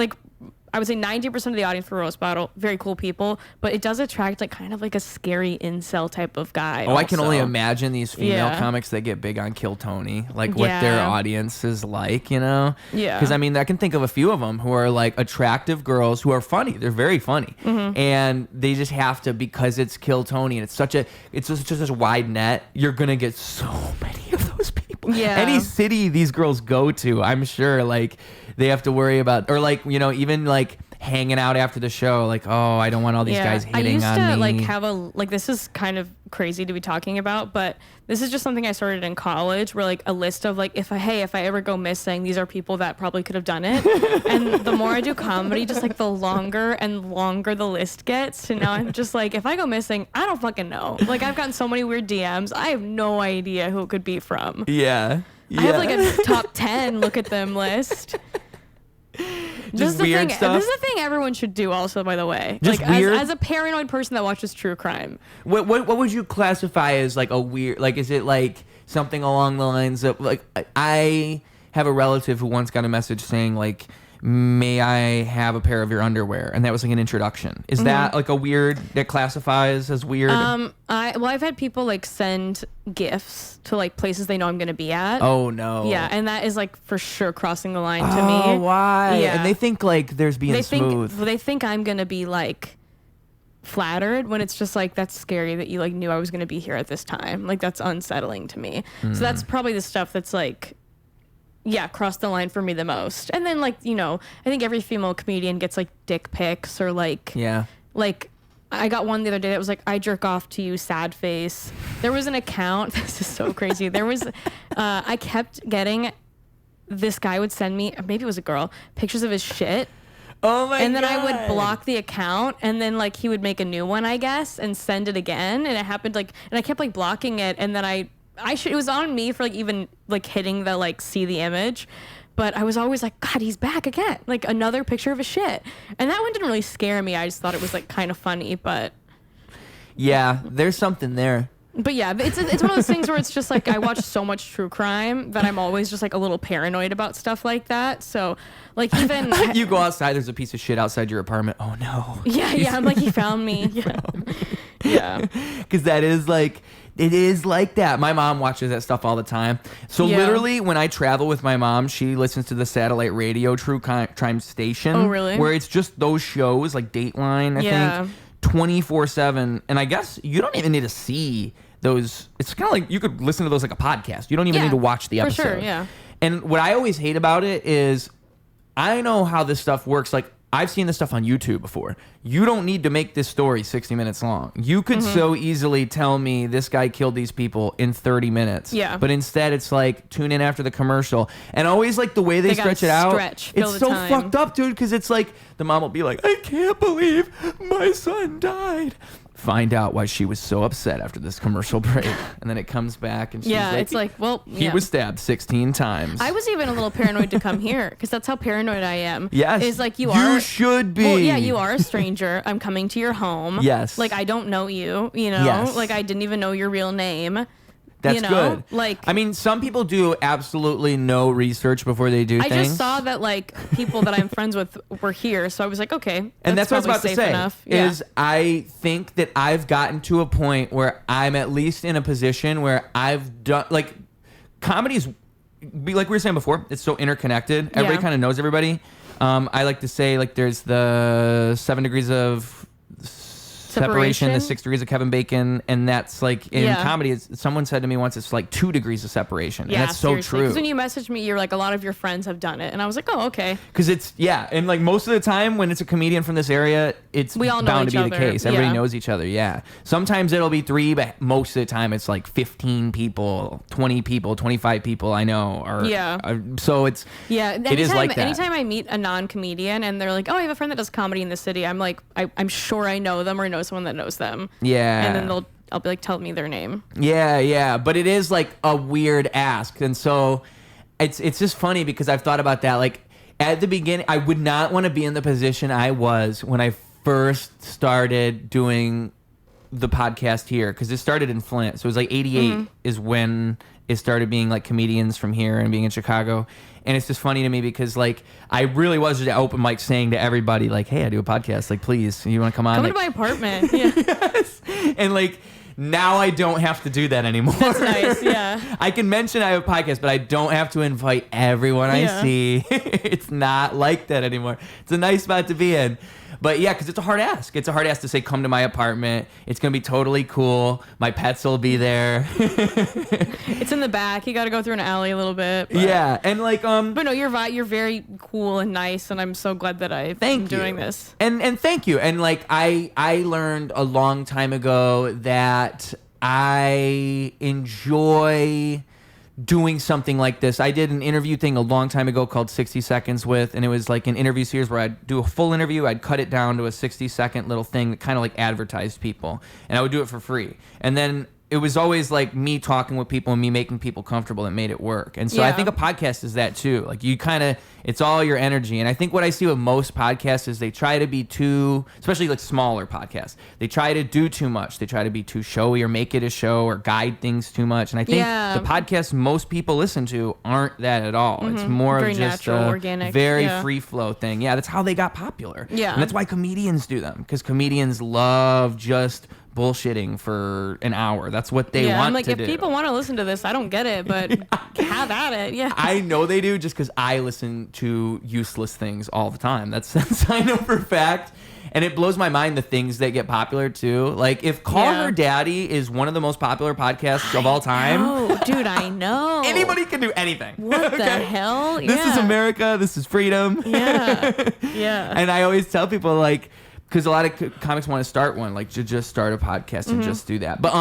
I would say 90% of the audience for Roast Battle, very cool people, but it does attract like kind of like a scary incel type of guy. Oh, also. I can only imagine these female comics that get big on Kill Tony, like what their audience is like, you know? Yeah. Because I mean, I can think of a few of them who are like attractive girls who are funny. They're very funny. Mm-hmm. And they just have to, because it's Kill Tony and it's just such a wide net, you're going to get so many of those people. Yeah. Any city these girls go to, I'm sure, like, they have to worry about, or like, you know, even like hanging out after the show, like, oh, I don't want all these guys hitting on me. I used to like have like, this is kind of crazy to be talking about, but this is just something I started in college, where like a list of like, if I ever go missing, these are people that probably could have done it. And the more I do comedy, just like the longer and longer the list gets. And now I'm just like, if I go missing, I don't fucking know. Like I've gotten so many weird DMs. I have no idea who it could be from. Yeah. I have like a top 10 look at them list. This is the thing. This is the thing everyone should do. Also, by the way, just like weird? as a paranoid person that watches true crime. What would you classify as like a weird? Like, is it like something along the lines of like, I have a relative who once got a message saying like, may I have a pair of your underwear? And that was like an introduction. Is that like a weird, that classifies as weird? I've had people like send gifts to like places they know I'm going to be at. Oh no. Yeah. And that is like for sure crossing the line to me. Oh, why? Yeah. And they think like there's being smooth. They think I'm going to be like flattered, when it's just like, that's scary that you like knew I was going to be here at this time. Like that's unsettling to me. So that's probably the stuff that's like, crossed the line for me the most. And then like, you know, I think every female comedian gets like dick pics or like, like I got one the other day that was like, I jerk off to you, sad face. There was an account. This is so crazy. There was, I kept getting, this guy would send me, maybe it was a girl, pictures of his shit. Oh my God. And then I would block the account, and then like he would make a new one, I guess, and send it again. And it happened like, and I kept like blocking it. And then it was on me for like even like hitting the like see the image, but I was always like, God, he's back again, like another picture of his shit. And that one didn't really scare me. I just thought it was like kind of funny, but yeah, there's something there. But yeah, it's one of those things where it's just like I watch so much true crime that I'm always just like a little paranoid about stuff like that. So like even you go outside, there's a piece of shit outside your apartment. Oh no. Yeah, I'm like, he found me. Yeah. Because that is like, it is like that. My mom watches that stuff all the time. So literally when I travel with my mom, she listens to the satellite radio true crime station. Oh really? Where it's just those shows like Dateline, I think. 24/7, and I guess you don't even need to see it's kind of like you could listen to those like a podcast. You don't even need to watch the episode. For sure, yeah. And what I always hate about it is I know how this stuff works. Like, I've seen this stuff on YouTube before. You don't need to make this story 60 minutes long. You could so easily tell me this guy killed these people in 30 minutes. Yeah. But instead, it's like, tune in after the commercial. And always, like, the way they stretch it out. It's so fucked up, dude, because it's like, the mom will be like, I can't believe my son died. Find out why she was so upset after this commercial break. And then it comes back and she's like, it's like, well, he was stabbed 16 times. I was even a little paranoid to come here because that's how paranoid I am. Yes. Is like you should be. Well, yeah, you are a stranger. I'm coming to your home. Yes. Like, I don't know you, you know? Yes. Like, I didn't even know your real name. That's you know? good. Like, I mean, some people do absolutely no research before they do things. I just saw that like people that I'm friends with were here, so I was like, okay, and that's what I was about to say. Enough. Is I think that I've gotten to a point where I'm at least in a position where I've done like comedy's like we were saying before. It's so interconnected. Everybody kind of knows everybody. I like to say like there's the 7 degrees of separation, the 6 degrees of Kevin Bacon, and that's like in comedy. Someone said to me once, it's like 2 degrees of separation, and that's so true. Because when you messaged me, you're like, a lot of your friends have done it, and I was like, oh, okay. Because it's and like most of the time when it's a comedian from this area, it's we all know bound each to be other. the case. Everybody knows each other. Yeah. Sometimes it'll be 3, but most of the time it's like 15 people, 20 people, 25 people I know. So it's it is like that. Anytime I meet a non-comedian and they're like, oh, I have a friend that does comedy in the city, I'm like, I'm sure I know them or know someone that knows them. Yeah. And then I'll be like, tell me their name. Yeah. But it is like a weird ask. And so it's just funny because I've thought about that. Like at the beginning, I would not want to be in the position I was when I first started doing the podcast here. Because it started in Flint. So it was like 88 is when it started being like comedians from here and being in Chicago. And it's just funny to me because like I really was just at open mic saying to everybody like, hey, I do a podcast, like please, you want to come on? Come to my apartment. Yeah. Yes. And like now I don't have to do that anymore. That's nice. Yeah. I can mention I have a podcast, but I don't have to invite everyone I see. It's not like that anymore. It's a nice spot to be in. But yeah, because it's a hard ask. It's a hard ask to say, come to my apartment. It's going to be totally cool. My pets will be there. It's in the back. You got to go through an alley a little bit. But. Yeah. And like, but no, you're very cool and nice. And I'm so glad that I'm doing this. And thank you. And like, I learned a long time ago that I enjoy doing something like this. I did an interview thing a long time ago called 60 Seconds With, and it was like an interview series where I'd do a full interview, I'd cut it down to a 60-second little thing that kind of like advertised people, and I would do it for free. And then it was always like me talking with people and me making people comfortable that made it work. And so I think a podcast is that too. Like you kind of, it's all your energy. And I think what I see with most podcasts is they try to be too, especially like smaller podcasts, they try to do too much. They try to be too showy or make it a show or guide things too much. And I think the podcasts most people listen to aren't that at all. It's more very of just natural, a organic, very free flow thing. Yeah, that's how they got popular. Yeah. And that's why comedians do them, because comedians love just bullshitting for an hour. That's what they want I'm like, to do. if people want to listen to this, I don't get it, but have at it. Yeah. I know they do just because I listen to useless things all the time. That's I know for a fact. And it blows my mind the things that get popular too. Like if Call Her Daddy is one of the most popular podcasts of all time. Oh, dude, I know. Anybody can do anything. What the hell? This is America. This is freedom. Yeah. Yeah. And I always tell people like, because a lot of comics want to start one, like to just start a podcast and just do that. But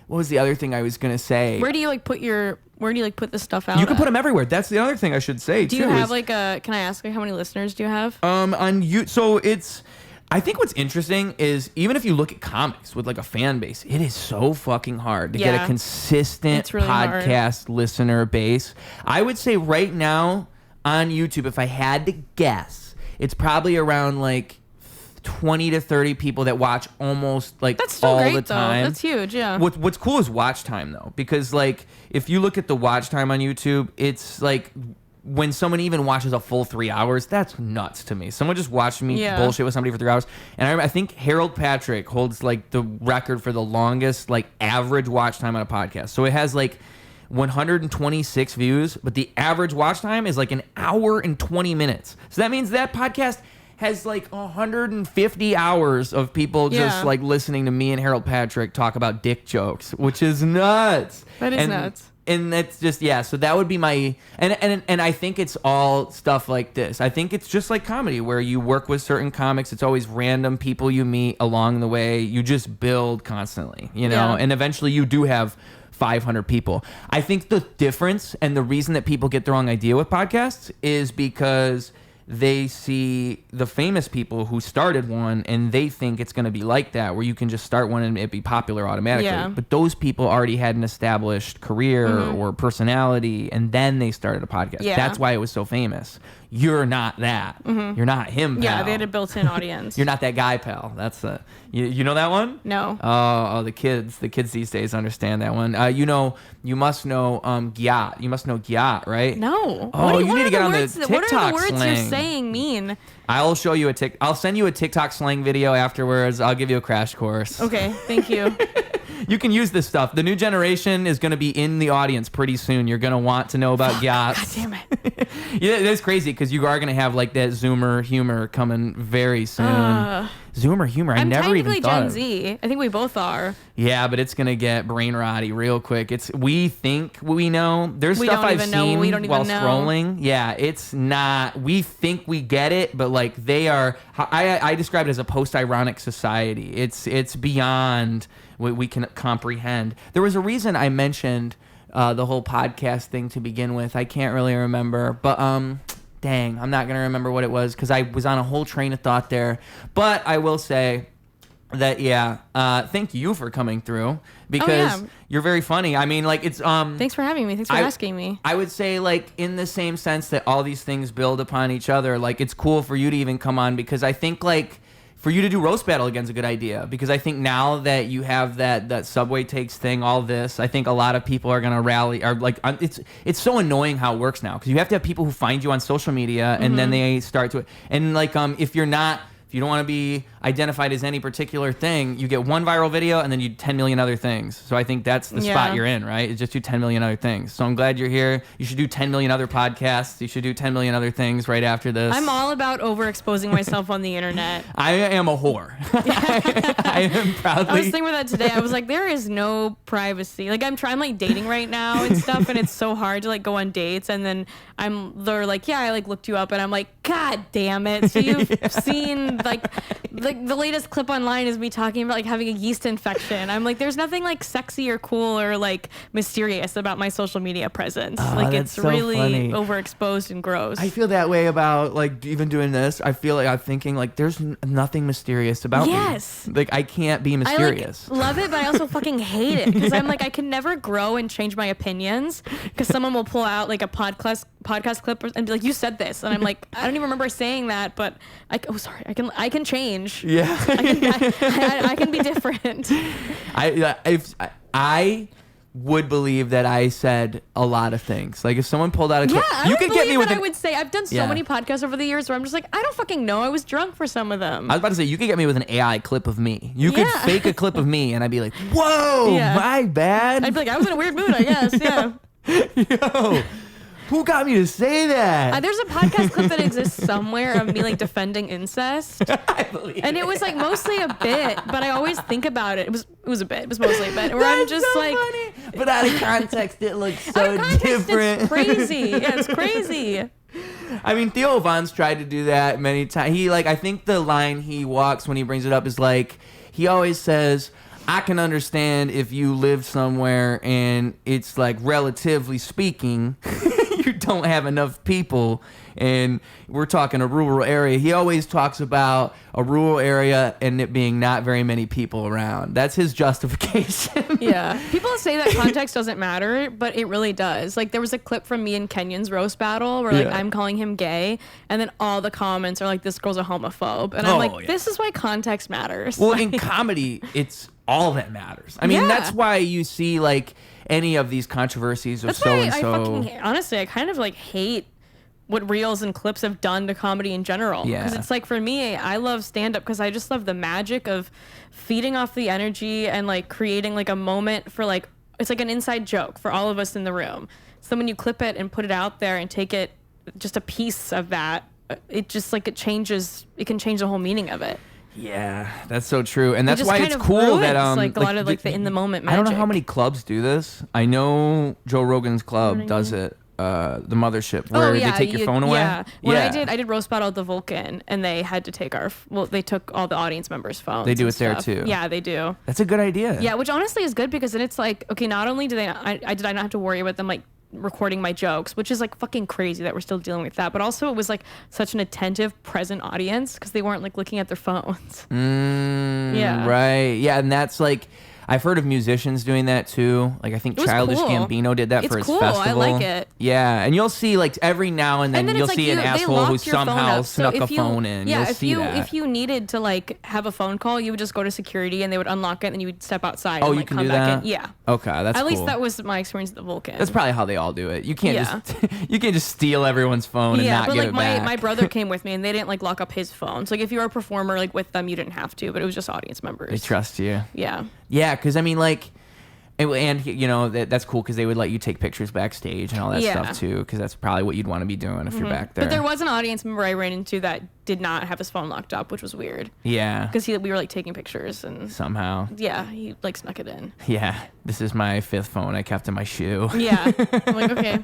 what was the other thing I was gonna say? Where do you like put this stuff out? You can put them everywhere. That's the other thing I should say. Do you have like a? Can I ask like how many listeners do you have? On you. So it's. I think what's interesting is even if you look at comics with like a fan base, it is so fucking hard to get a consistent really podcast listener base. I would say right now on YouTube, if I had to guess, it's probably around like 20 to 30 people that watch almost like that's still all great, the time. Though. That's huge, yeah. What's cool is watch time though, because like if you look at the watch time on YouTube, it's like when someone even watches a full 3 hours, that's nuts to me. Someone just watched me bullshit with somebody for 3 hours, and I think Harold Patrick holds like the record for the longest like average watch time on a podcast. So it has like 126 views, but the average watch time is like an hour and 20 minutes. So that means that podcast has like 150 hours of people just like listening to me and Harold Patrick talk about dick jokes, which is nuts. That is nuts. And that's just, so that would be my, and I think it's all stuff like this. I think it's just like comedy where you work with certain comics. It's always random people you meet along the way. You just build constantly, you know, and eventually you do have 500 people. I think the difference and the reason that people get the wrong idea with podcasts is because they see the famous people who started one and they think it's going to be like that, where you can just start one and it be popular automatically. Yeah. But those people already had an established career or personality, and then they started a podcast. Yeah. That's why it was so famous. You're not that. You're not him, pal. Yeah, they had a built-in audience. You're not that guy, pal. That's you know that one? No. Oh, the kids these days understand that one. You must know gyat. You must know gyat, right? No. Oh, you need to get on the TikTok slang. What are the words you're saying mean? I'll show you I'll send you a TikTok slang video afterwards. I'll give you a crash course. Okay, thank you. You can use this stuff. The new generation is going to be in the audience pretty soon. You're going to want to know about gyats. God damn it. Yeah, that's crazy because you are going to have like that Zoomer humor coming very soon. Zoomer humor. I never even thought Gen Z. I think we both are. Yeah, but it's gonna get brain rotty real quick. We think we know. There's stuff I've seen while scrolling. Yeah, it's not. We think we get it, but like they are. I describe it as a post-ironic society. It's beyond what we can comprehend. There was a reason I mentioned the whole podcast thing to begin with. I can't really remember, but dang, I'm not going to remember what it was because I was on a whole train of thought there. But I will say that, thank you for coming through because you're very funny. I mean, like, it's... Thanks for having me. Thanks for asking me. I would say, like, in the same sense that all these things build upon each other, like, it's cool for you to even come on because I think, like... For you to do roast battle again is a good idea because I think now that you have that Subway Takes thing, all this, I think a lot of people are gonna rally. Are like, it's so annoying how it works now because you have to have people who find you on social media and then they start to and like if you don't want to be identified as any particular thing, you get one viral video and then you do 10 million other things. So I think that's the spot you're in, right? It's just do 10 million other things. So I'm glad you're here. You should do 10 million other podcasts. You should do 10 million other things right after this. I'm all about overexposing myself on the internet. I am a whore. I am proudly. I was thinking about that today. I was like, there is no privacy. Like I'm like dating right now and stuff, and it's so hard to like go on dates. And then they're like, yeah, I like looked you up, and I'm like, God damn it. So you've seen like the latest clip online is me talking about like having a yeast infection. I'm like, there's nothing like sexy or cool or like mysterious about my social media presence. Like it's so really funny. Overexposed and gross. I feel that way about like even doing this. I feel like I'm thinking like there's nothing mysterious about me. Like I can't be mysterious. I like, love it, but I also fucking hate it because I'm like I can never grow and change my opinions because someone will pull out like a podcast clip and be like, you said this, and I'm like, I don't even remember saying that, but I can change. Yeah. I can be different. I would believe that I said a lot of things. Like if someone pulled out a clip, you could get me with. I would say I've done so many podcasts over the years where I'm just like, I don't fucking know. I was drunk for some of them. I was about to say you could get me with an AI clip of me. You could fake a clip of me, and I'd be like, whoa, my bad. I'd be like, I was in a weird mood, I guess. Yeah. Yo. Who got me to say that? There's a podcast clip that exists somewhere of me like defending incest. I believe and it was like mostly a bit, but I always think about it. It was a bit. It was mostly a bit. Where I'm just so like, funny. But out of context, it looks so different. It's crazy. Yeah, it's crazy. I mean, Theo Von's tried to do that many times. I think the line he walks when he brings it up is like, he always says, I can understand if you live somewhere and it's like relatively speaking, you don't have enough people, and we're talking a rural area. He always talks about a rural area and it being not very many people around. That's his justification. Yeah. People say that context doesn't matter, but it really does. Like there was a clip from me and Kenyon's roast battle where like I'm calling him gay, and then all the comments are like, this girl's a homophobe. And I'm like, this is why context matters. Well, in comedy, it's all that matters. I mean, that's why you see like any of these controversies of so and so. Honestly, I kind of like hate what reels and clips have done to comedy in general. Yeah. Because it's like for me, I love stand-up because I just love the magic of feeding off the energy and like creating like a moment for like, it's like an inside joke for all of us in the room. So when you clip it and put it out there and take it, just a piece of that it just like it can change the whole meaning of it. Yeah, that's so true, and that's just why kind it's of cool that like a lot of like the in the moment magic. I don't know how many clubs do this. I know Joe Rogan's club does it. The Mothership, where they take your phone away. Yeah, I did roast battle at the Vulcan, and they had to take they took all the audience members' phones. They do it stuff. there too. Yeah, they do. That's a good idea. Yeah, which honestly is good because then it's like, okay, not only did I not have to worry about them like recording my jokes, which is like fucking crazy that we're still dealing with that, but also it was like such an attentive, present audience because they weren't like looking at their phones. Yeah. Right. Yeah, and that's like, I've heard of musicians doing that too. Like I think Childish Gambino did that for his festival. I like it. Yeah, and you'll see like every now and then you'll see an asshole who somehow snuck a phone in. Yeah, you'll if you needed to like have a phone call, you would just go to security and they would unlock it and you would step outside. Oh, and, you like, can come do back that? in. Yeah. Okay, that's at cool. least that was my experience at the Vulcan. That's probably how they all do it. You can't just steal everyone's phone and not give it back. Yeah, but like my brother came with me and they didn't like lock up his phone. So like if you were a performer like with them, you didn't have to, but it was just audience members. They trust you. Yeah. Yeah, because I mean like. And you know that's cool because they would let you take pictures backstage and all that stuff too, because that's probably what you'd want to be doing if you're back there. But there was an audience member I ran into that did not have his phone locked up, which was weird. Yeah, because we were like taking pictures and somehow. Yeah, he like snuck it in. Yeah, this is my 5th phone I kept in my shoe. Yeah, I'm like okay.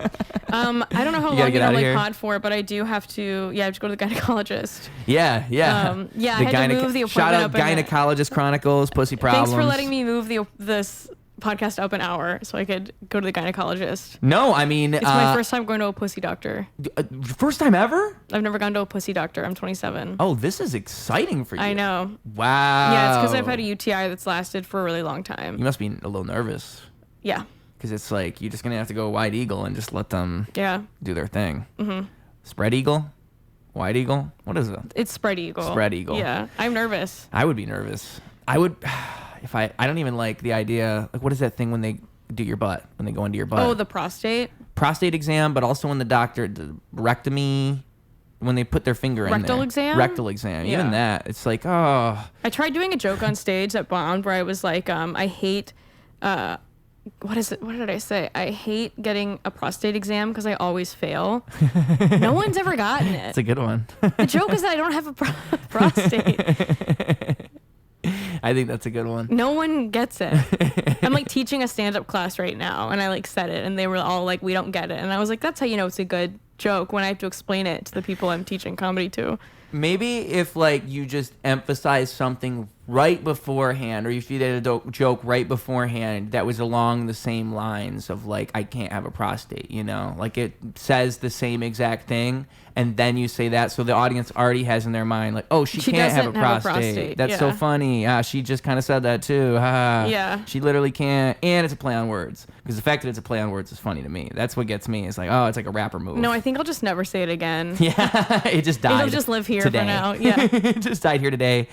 I don't know how long you normally pod for, but I do have to. Yeah, I have to go to the gynecologist. Yeah. I had to move the appointment. Shout out Gynecologist Chronicles, Pussy Problems. Thanks for letting me move this podcast up an hour so I could go to the gynecologist. No, I mean it's my first time going to a pussy doctor. First time ever? I've never gone to a pussy doctor. I'm 27. Oh, this is exciting for you. I know. Wow. Yeah, it's because I've had a UTI that's lasted for a really long time. You must be a little nervous. Yeah. Because it's like you're just gonna have to go wide eagle and just let them do their thing. Spread eagle, wide eagle. What is it? It's spread eagle. Spread eagle. Yeah, I'm nervous. I would be nervous. I would. If I don't even like the idea. Like, what is that thing when they do your butt? When they go into your butt? Oh, the prostate exam, but also when the rectomy, when they put their finger in there. Rectal exam. Yeah. Even that, it's like, oh. I tried doing a joke on stage at Bond where I was like, I hate. What is it? What did I say? I hate getting a prostate exam because I always fail. No one's ever gotten it. It's a good one. The joke is that I don't have a prostate. I think that's a good one. No one gets it. I'm like teaching a stand-up class right now, and I like said it, and they were all like, "We don't get it," and I was like, "That's how you know it's a good joke when I have to explain it to the people I'm teaching comedy to." Maybe if like you just emphasize something right beforehand, or if you did a joke right beforehand that was along the same lines of like, I can't have a prostate, you know, like it says the same exact thing, and then you say that, so the audience already has in their mind like, oh, she can't have a prostate. That's so funny. She just kind of said that too. Yeah. She literally can't, and it's a play on words, because the fact that it's a play on words is funny to me. That's what gets me. It's like, oh, it's like a rapper move. No, I think I'll just never say it again. Yeah, it just died. It'll just live here today. for now. Yeah, it just died here today,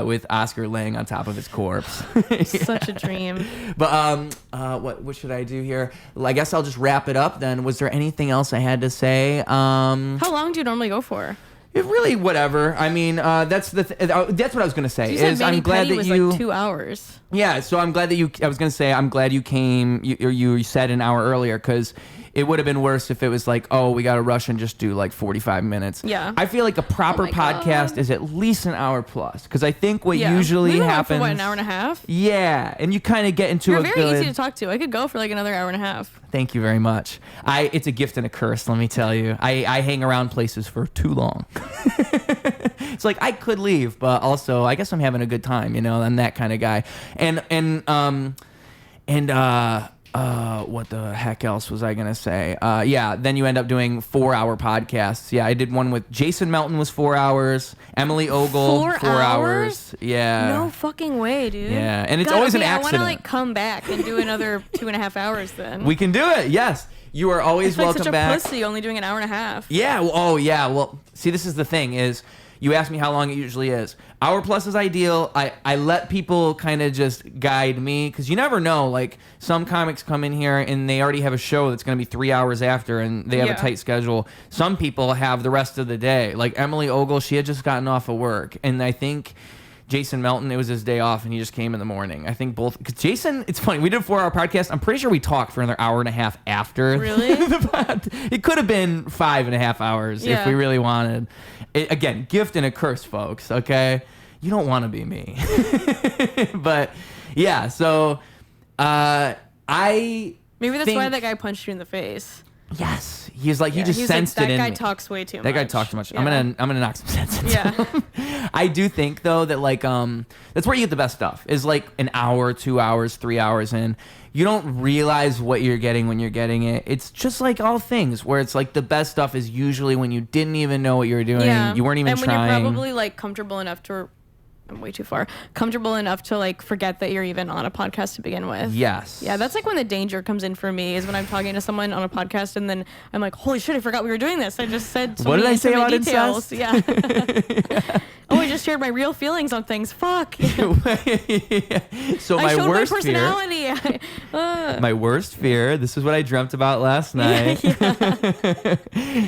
with Oscar laying on top of his corpse. Such a dream. But what should I do here? Well, I guess I'll just wrap it up then. Was there anything else I had to say? How long do you normally go for? It really, whatever. I mean, that's what I was gonna say. You said I'm glad that was you. Like 2 hours. Yeah, so I'm glad that you. I was gonna say I'm glad you came. You said an hour earlier, because it would have been worse if it was like, oh, we got to rush and just do like 45 minutes. Yeah. I feel like a proper podcast is at least an hour plus, because I think what usually happens. For, an hour and a half? Yeah, and you kind of get into You're very easy to talk to. I could go for like another hour and a half. Thank you very much. It's a gift and a curse, let me tell you. I hang around places for too long. It's like I could leave, but also I guess I'm having a good time, you know. I'm that kind of guy. What the heck else was I gonna say? Then you end up doing 4-hour podcasts. Yeah, I did one with Jason Melton, was 4 hours. Emily Ogle, 4 hours. Yeah. No fucking way, dude. Yeah, and it's always an accident. I want to like come back and do another 2.5 hours then. We can do it. Yes. You are always welcome such a back. Pussy, only doing an hour and a half. Yeah. Well, see, this is the thing is, you asked me how long it usually is. Hour plus is ideal. I let people kind of just guide me, because you never know. Like, some comics come in here and they already have a show that's going to be 3 hours after, and they have a tight schedule. Some people have the rest of the day. Like Emily Ogle, she had just gotten off of work, and I think Jason Melton, it was his day off, and he just came in the morning. I think both, because Jason, it's funny, we did a 4-hour podcast. I'm pretty sure we talked for another hour and a half after. Really? It could have been 5.5 hours if we really wanted. Again, gift and a curse, folks, okay? You don't want to be me. But yeah, so Maybe that's why that guy punched you in the face. Yes, he's like, he just sensed like, it in that guy me. talks way too much. That guy talks too much. Yeah. I'm gonna knock some sense into him. I do think though that like that's where you get the best stuff, is like an hour, 2 hours, 3 hours in. You don't realize what you're getting when you're getting it. It's just like all things where it's like the best stuff is usually when you didn't even know what you were doing. Yeah. You weren't even trying. And when you're probably like comfortable enough to, I'm way too far, comfortable enough to like forget that you're even on a podcast to begin with. Yes. Yeah, that's like when the danger comes in for me, is when I'm talking to someone on a podcast and then I'm like, holy shit, I forgot we were doing this. I just said so what many did I say about details. incest? Yeah. Oh, I just shared my real feelings on things. Fuck. So I showed my personality. My worst fear. This is what I dreamt about last night.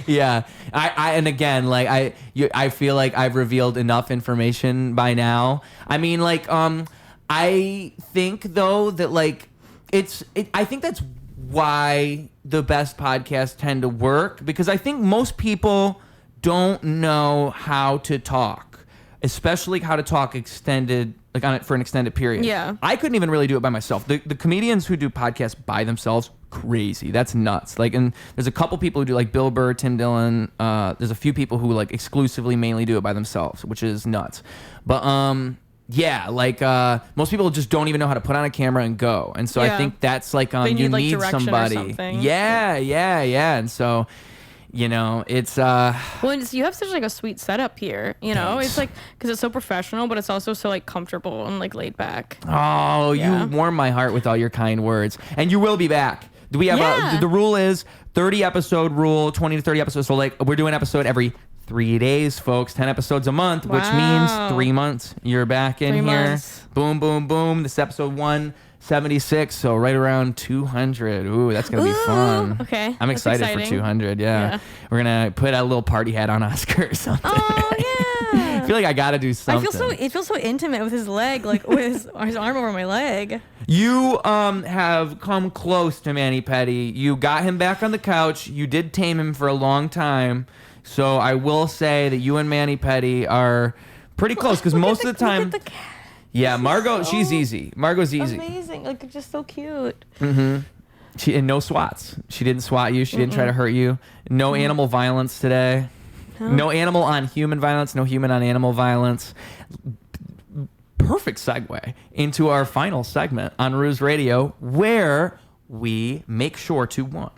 Yeah. I and again, like I feel like I've revealed enough information by now. I mean, like I think though that like I think that's why the best podcasts tend to work, because I think most people don't know how to talk, especially how to talk extended, like on it for an extended period. Yeah. I couldn't even really do it by myself. The comedians who do podcasts by themselves, crazy. That's nuts. Like, and there's a couple people who do, like Bill Burr, Tim Dillon. There's a few people who like exclusively mainly do it by themselves, which is nuts. But yeah, like most people just don't even know how to put on a camera and go. And so I think that's like They you like, need direction somebody. or something. Yeah. And so, you know, it's well, you have such like a sweet setup here, you know. Thanks. It's like, because it's so professional, but it's also so like comfortable and like laid back. Oh, Yeah. you warm my heart with all your kind words. And you will be back. Do we have the rule is 30 episode rule, 20 to 30 episodes. So like we're doing an episode every 3 days, folks, 10 episodes a month, which means 3 months. You're back in 3 here. months. Boom, boom, boom. This is episode 176, so right around 200. Ooh, that's going to be fun. Okay. I'm That's excited for exciting. 200, yeah. We're going to put a little party hat on Oscar or something. Oh, yeah. I feel like I got to do something. It feels so intimate with his leg, like with his arm over my leg. You have come close to Manny Petty. You got him back on the couch. You did tame him for a long time. So I will say that you and Manny Petty are pretty close, because most of the time... Look at the cat. Yeah, Margot, so she's easy. Margot's easy. Amazing. Like, just so cute. And no swats. She didn't swat you. She didn't try to hurt you. No animal violence today. No animal on human violence. No human on animal violence. Perfect segue into our final segment on Ruse Radio, where we make sure to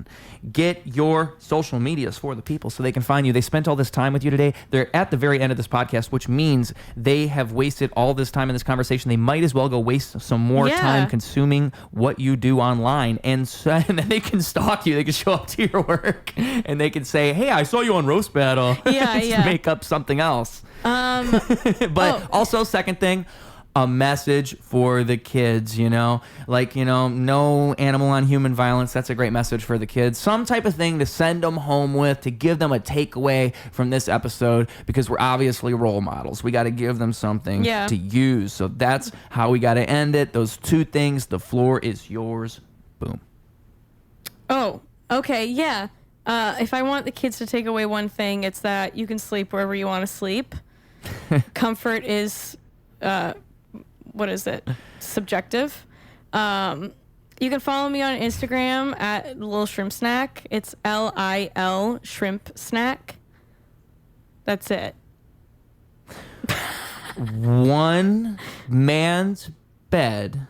get your social medias for the people so they can find you. They spent all this time with you today. They're at the very end of this podcast, which means they have wasted all this time in this conversation. They might as well go waste some more time consuming what you do online, and then they can stalk you. They can show up to your work and they can say, hey, I saw you on Roast Battle. Yeah. Make up something else. But also, second thing, a message for the kids, you know, like, you know, no animal on human violence. That's a great message for the kids. Some type of thing to send them home with, to give them a takeaway from this episode, because we're obviously role models. We got to give them something to use. So that's how we got to end it. Those two things. The floor is yours. Boom. Oh, okay. Yeah. If I want the kids to take away one thing, it's that you can sleep wherever you want to sleep. Comfort is, what is it? Subjective. You can follow me on Instagram at Lil Shrimp Snack. It's LIL Shrimp Snack. That's it. One man's bed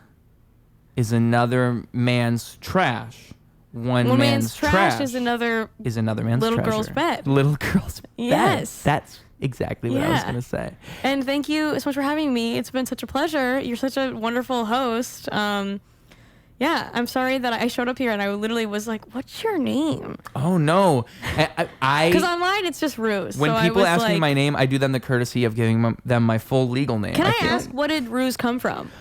is another man's trash. One man's trash is another man's little treasure. girl's bed. Little girl's bed. Yes. That's exactly what I was going to say. And thank you so much for having me. It's been such a pleasure. You're such a wonderful host. Yeah, I'm sorry that I showed up here and I literally was like, what's your name? Oh, no. Because online it's just Ruse. When so people I was ask me my name, I do them the courtesy of giving them my full legal name. Can I ask, what did Ruse come from?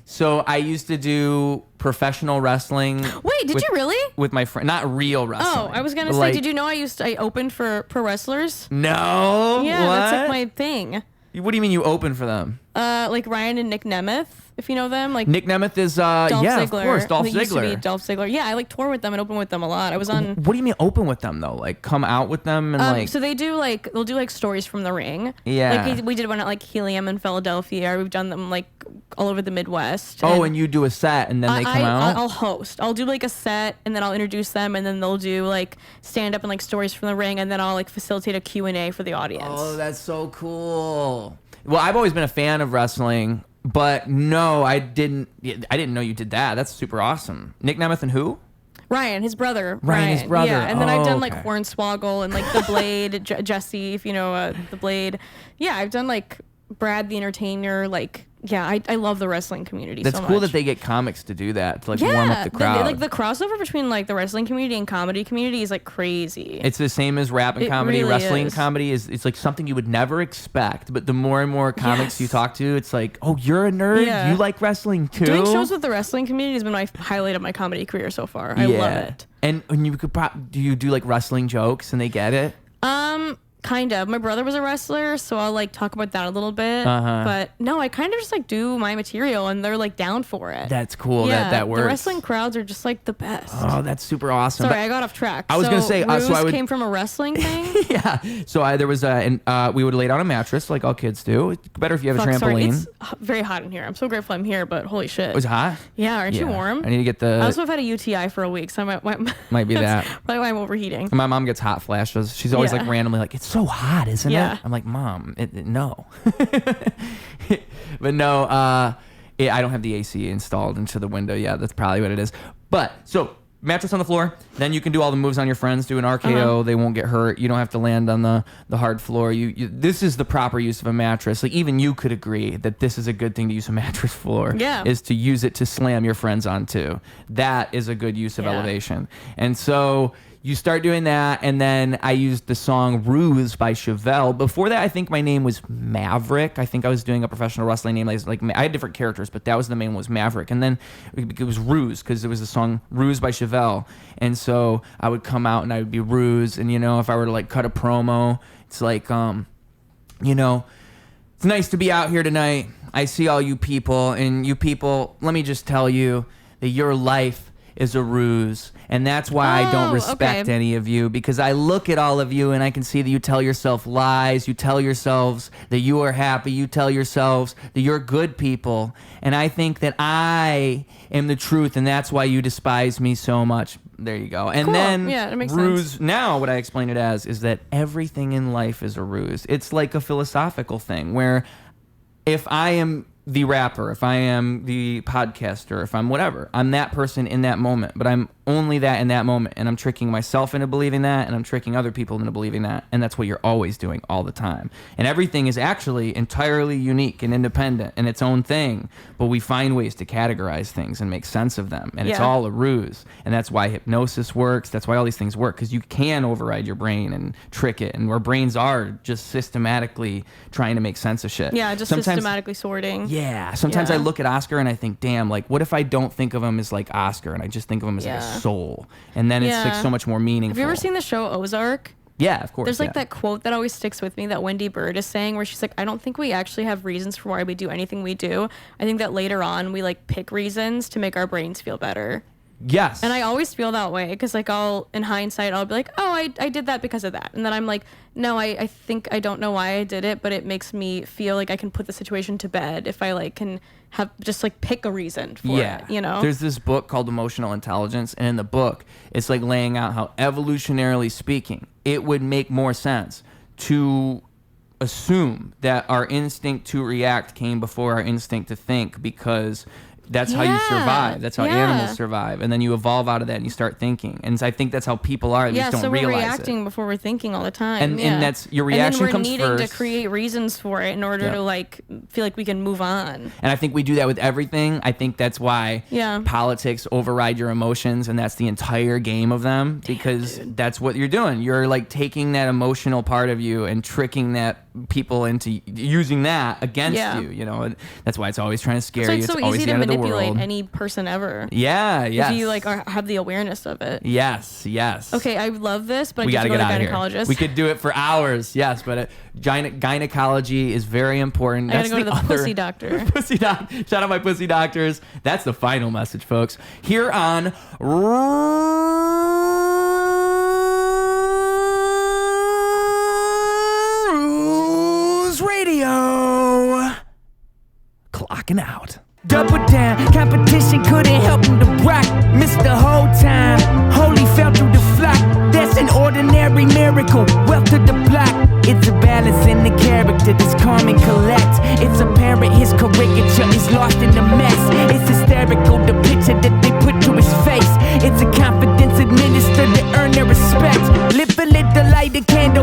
So I used to do professional wrestling. Wait, did you really? With my friend. Not real wrestling. Oh, I was going to say, like, did you know I opened for pro wrestlers? No. Yeah, what? that's like my thing. What do you mean you opened for them? Like Ryan and Nick Nemeth, if you know them. Like Nick Nemeth is Dolph yeah, Ziggler. of course, Dolph Used to be Ziggler. Dolph Ziggler. Yeah, I like tour with them and open with them a lot. I was on. What do you mean open with them though? Like come out with them and like. So they'll do like stories from the ring. Yeah. Like we did one at like Helium in Philadelphia. We've done them like all over the Midwest. And you do a set and then they come out. I'll host. I'll do like a set and then I'll introduce them and then they'll do like stand up and like stories from the ring and then I'll like facilitate a Q&A for the audience. Oh, that's so cool. Well, I've always been a fan of wrestling, but no, I didn't know you did that. That's super awesome. Nick Nemeth and who? Ryan, his brother. His brother. Yeah, and then I've done like okay. Hornswoggle and like The Blade, Jesse, if you know The Blade. Yeah, I've done like Brad the Entertainer, like. Yeah, I love the wrestling community That's so much. cool that they get comics to do that, to like warm up the crowd. Like the crossover between like the wrestling community and comedy community is like crazy. It's the same as rap and comedy. Really Wrestling is. comedy it's like something you would never expect, but the more and more comics you talk to, it's like, oh, you're a nerd? Yeah. You like wrestling too? Doing shows with the wrestling community has been my highlight of my comedy career so far. I love it. And you could do you do like wrestling jokes and they get it? Kind of. My brother was a wrestler, so I'll like talk about that a little bit. But no, I kind of just like do my material and they're like down for it. That's cool. Yeah, that works. The wrestling crowds are just like the best. Oh, that's super awesome. Sorry, I got off track. I was gonna say, Ruse so I would came from a wrestling thing. Yeah. So there was we would lay down a mattress like all kids do. It's better if you have a trampoline. Sorry, it's very hot in here. I'm so grateful I'm here, but holy shit. Was it hot? Yeah, aren't you warm? I need to get the. I also have had a UTI for a week, so I might be that. Probably why I'm overheating. My mom gets hot flashes. She's always like randomly like, it's so hot, isn't it? I'm like, Mom, no. But no, I don't have the AC installed into the window. Yeah, that's probably what it is. But so mattress on the floor, then you can do all the moves on your friends, do an RKO. They won't get hurt. You don't have to land on the hard floor. This is the proper use of a mattress. Like even you could agree that this is a good thing to use a mattress for. Yeah. Is to use it to slam your friends onto. That is a good use of elevation. And so you start doing that, and then I used the song Ruse by Chevelle. Before that, I think my name was Maverick. I think I was doing a professional wrestling name. Like I had different characters, but that was the main one was Maverick. And then it was Ruse, because it was the song Ruse by Chevelle. And so I would come out and I would be Ruse. And, if I were to like cut a promo, it's like, it's nice to be out here tonight. I see all you people, and you people, let me just tell you that your life is a ruse, and that's why I don't respect any of you, because I look at all of you and I can see that you tell yourself lies, you tell yourselves that you are happy, you tell yourselves that you're good people, and I think that I am the truth, and that's why you despise me so much. There you go. And then that makes ruse, sense. now what I explain it as is that everything in life is a ruse. It's like a philosophical thing where if I am the rapper, if I am the podcaster, if I'm whatever, I'm that person in that moment, but I'm only that in that moment, and I'm tricking myself into believing that, and I'm tricking other people into believing that, and that's what you're always doing all the time. And everything is actually entirely unique and independent and its own thing, but we find ways to categorize things and make sense of them, and it's all a ruse. And that's why hypnosis works, that's why all these things work, because you can override your brain and trick it, and our brains are just systematically trying to make sense of shit. Yeah, just systematically sorting. Yeah, sometimes I look at Oscar and I think, damn, like, what if I don't think of him as like Oscar and I just think of him as like a soul, and then it's like so much more meaningful. Have you ever seen the show Ozark? Yeah, of course. There's like that quote that always sticks with me that Wendy Bird is saying, where she's like, I don't think we actually have reasons for why we do anything we do. I think that later on we like pick reasons to make our brains feel better. Yes. And I always feel that way, because like in hindsight, I'll be like, oh, I did that because of that. And then I'm like, no, I think I don't know why I did it, but it makes me feel like I can put the situation to bed if I like can have just like pick a reason for it, There's this book called Emotional Intelligence, and in the book, it's like laying out how evolutionarily speaking, it would make more sense to assume that our instinct to react came before our instinct to think, because that's how you survive. That's how animals survive. And then you evolve out of that and you start thinking. And I think that's how people are. They just don't realize it. Yeah, so we're reacting before we're thinking all the time. And that's your reaction comes first. And then we're needing to create reasons for it in order to like feel like we can move on. And I think we do that with everything. I think that's why politics override your emotions, and that's the entire game of them, because that's what you're doing. You're like taking that emotional part of you and tricking that people into using that against Yeah. you. You know, and that's why it's always trying to scare So you. it's so always easy the to end of the manipulate world. any person ever. Yeah, yes. If you like have the awareness of it. Yes, yes. Okay, I love this, but We I got need to to get go to out of gynecologist. here. We could do it for hours, yes, but gynecology is very important. I gotta go to the pussy doctor. Shout out my pussy doctors. That's the final message, folks. Here on Ruse Radio. Clocking out. Double down, competition couldn't help him to rock. Missed the whole time, holy fell through the flock. That's an ordinary miracle, wealth to the block. It's a balance in the character that's calm and collect. It's apparent his caricature is lost in the mess. It's hysterical, the picture that they put to his face. It's a confidence administered to earn their respect. Live a little light a candle.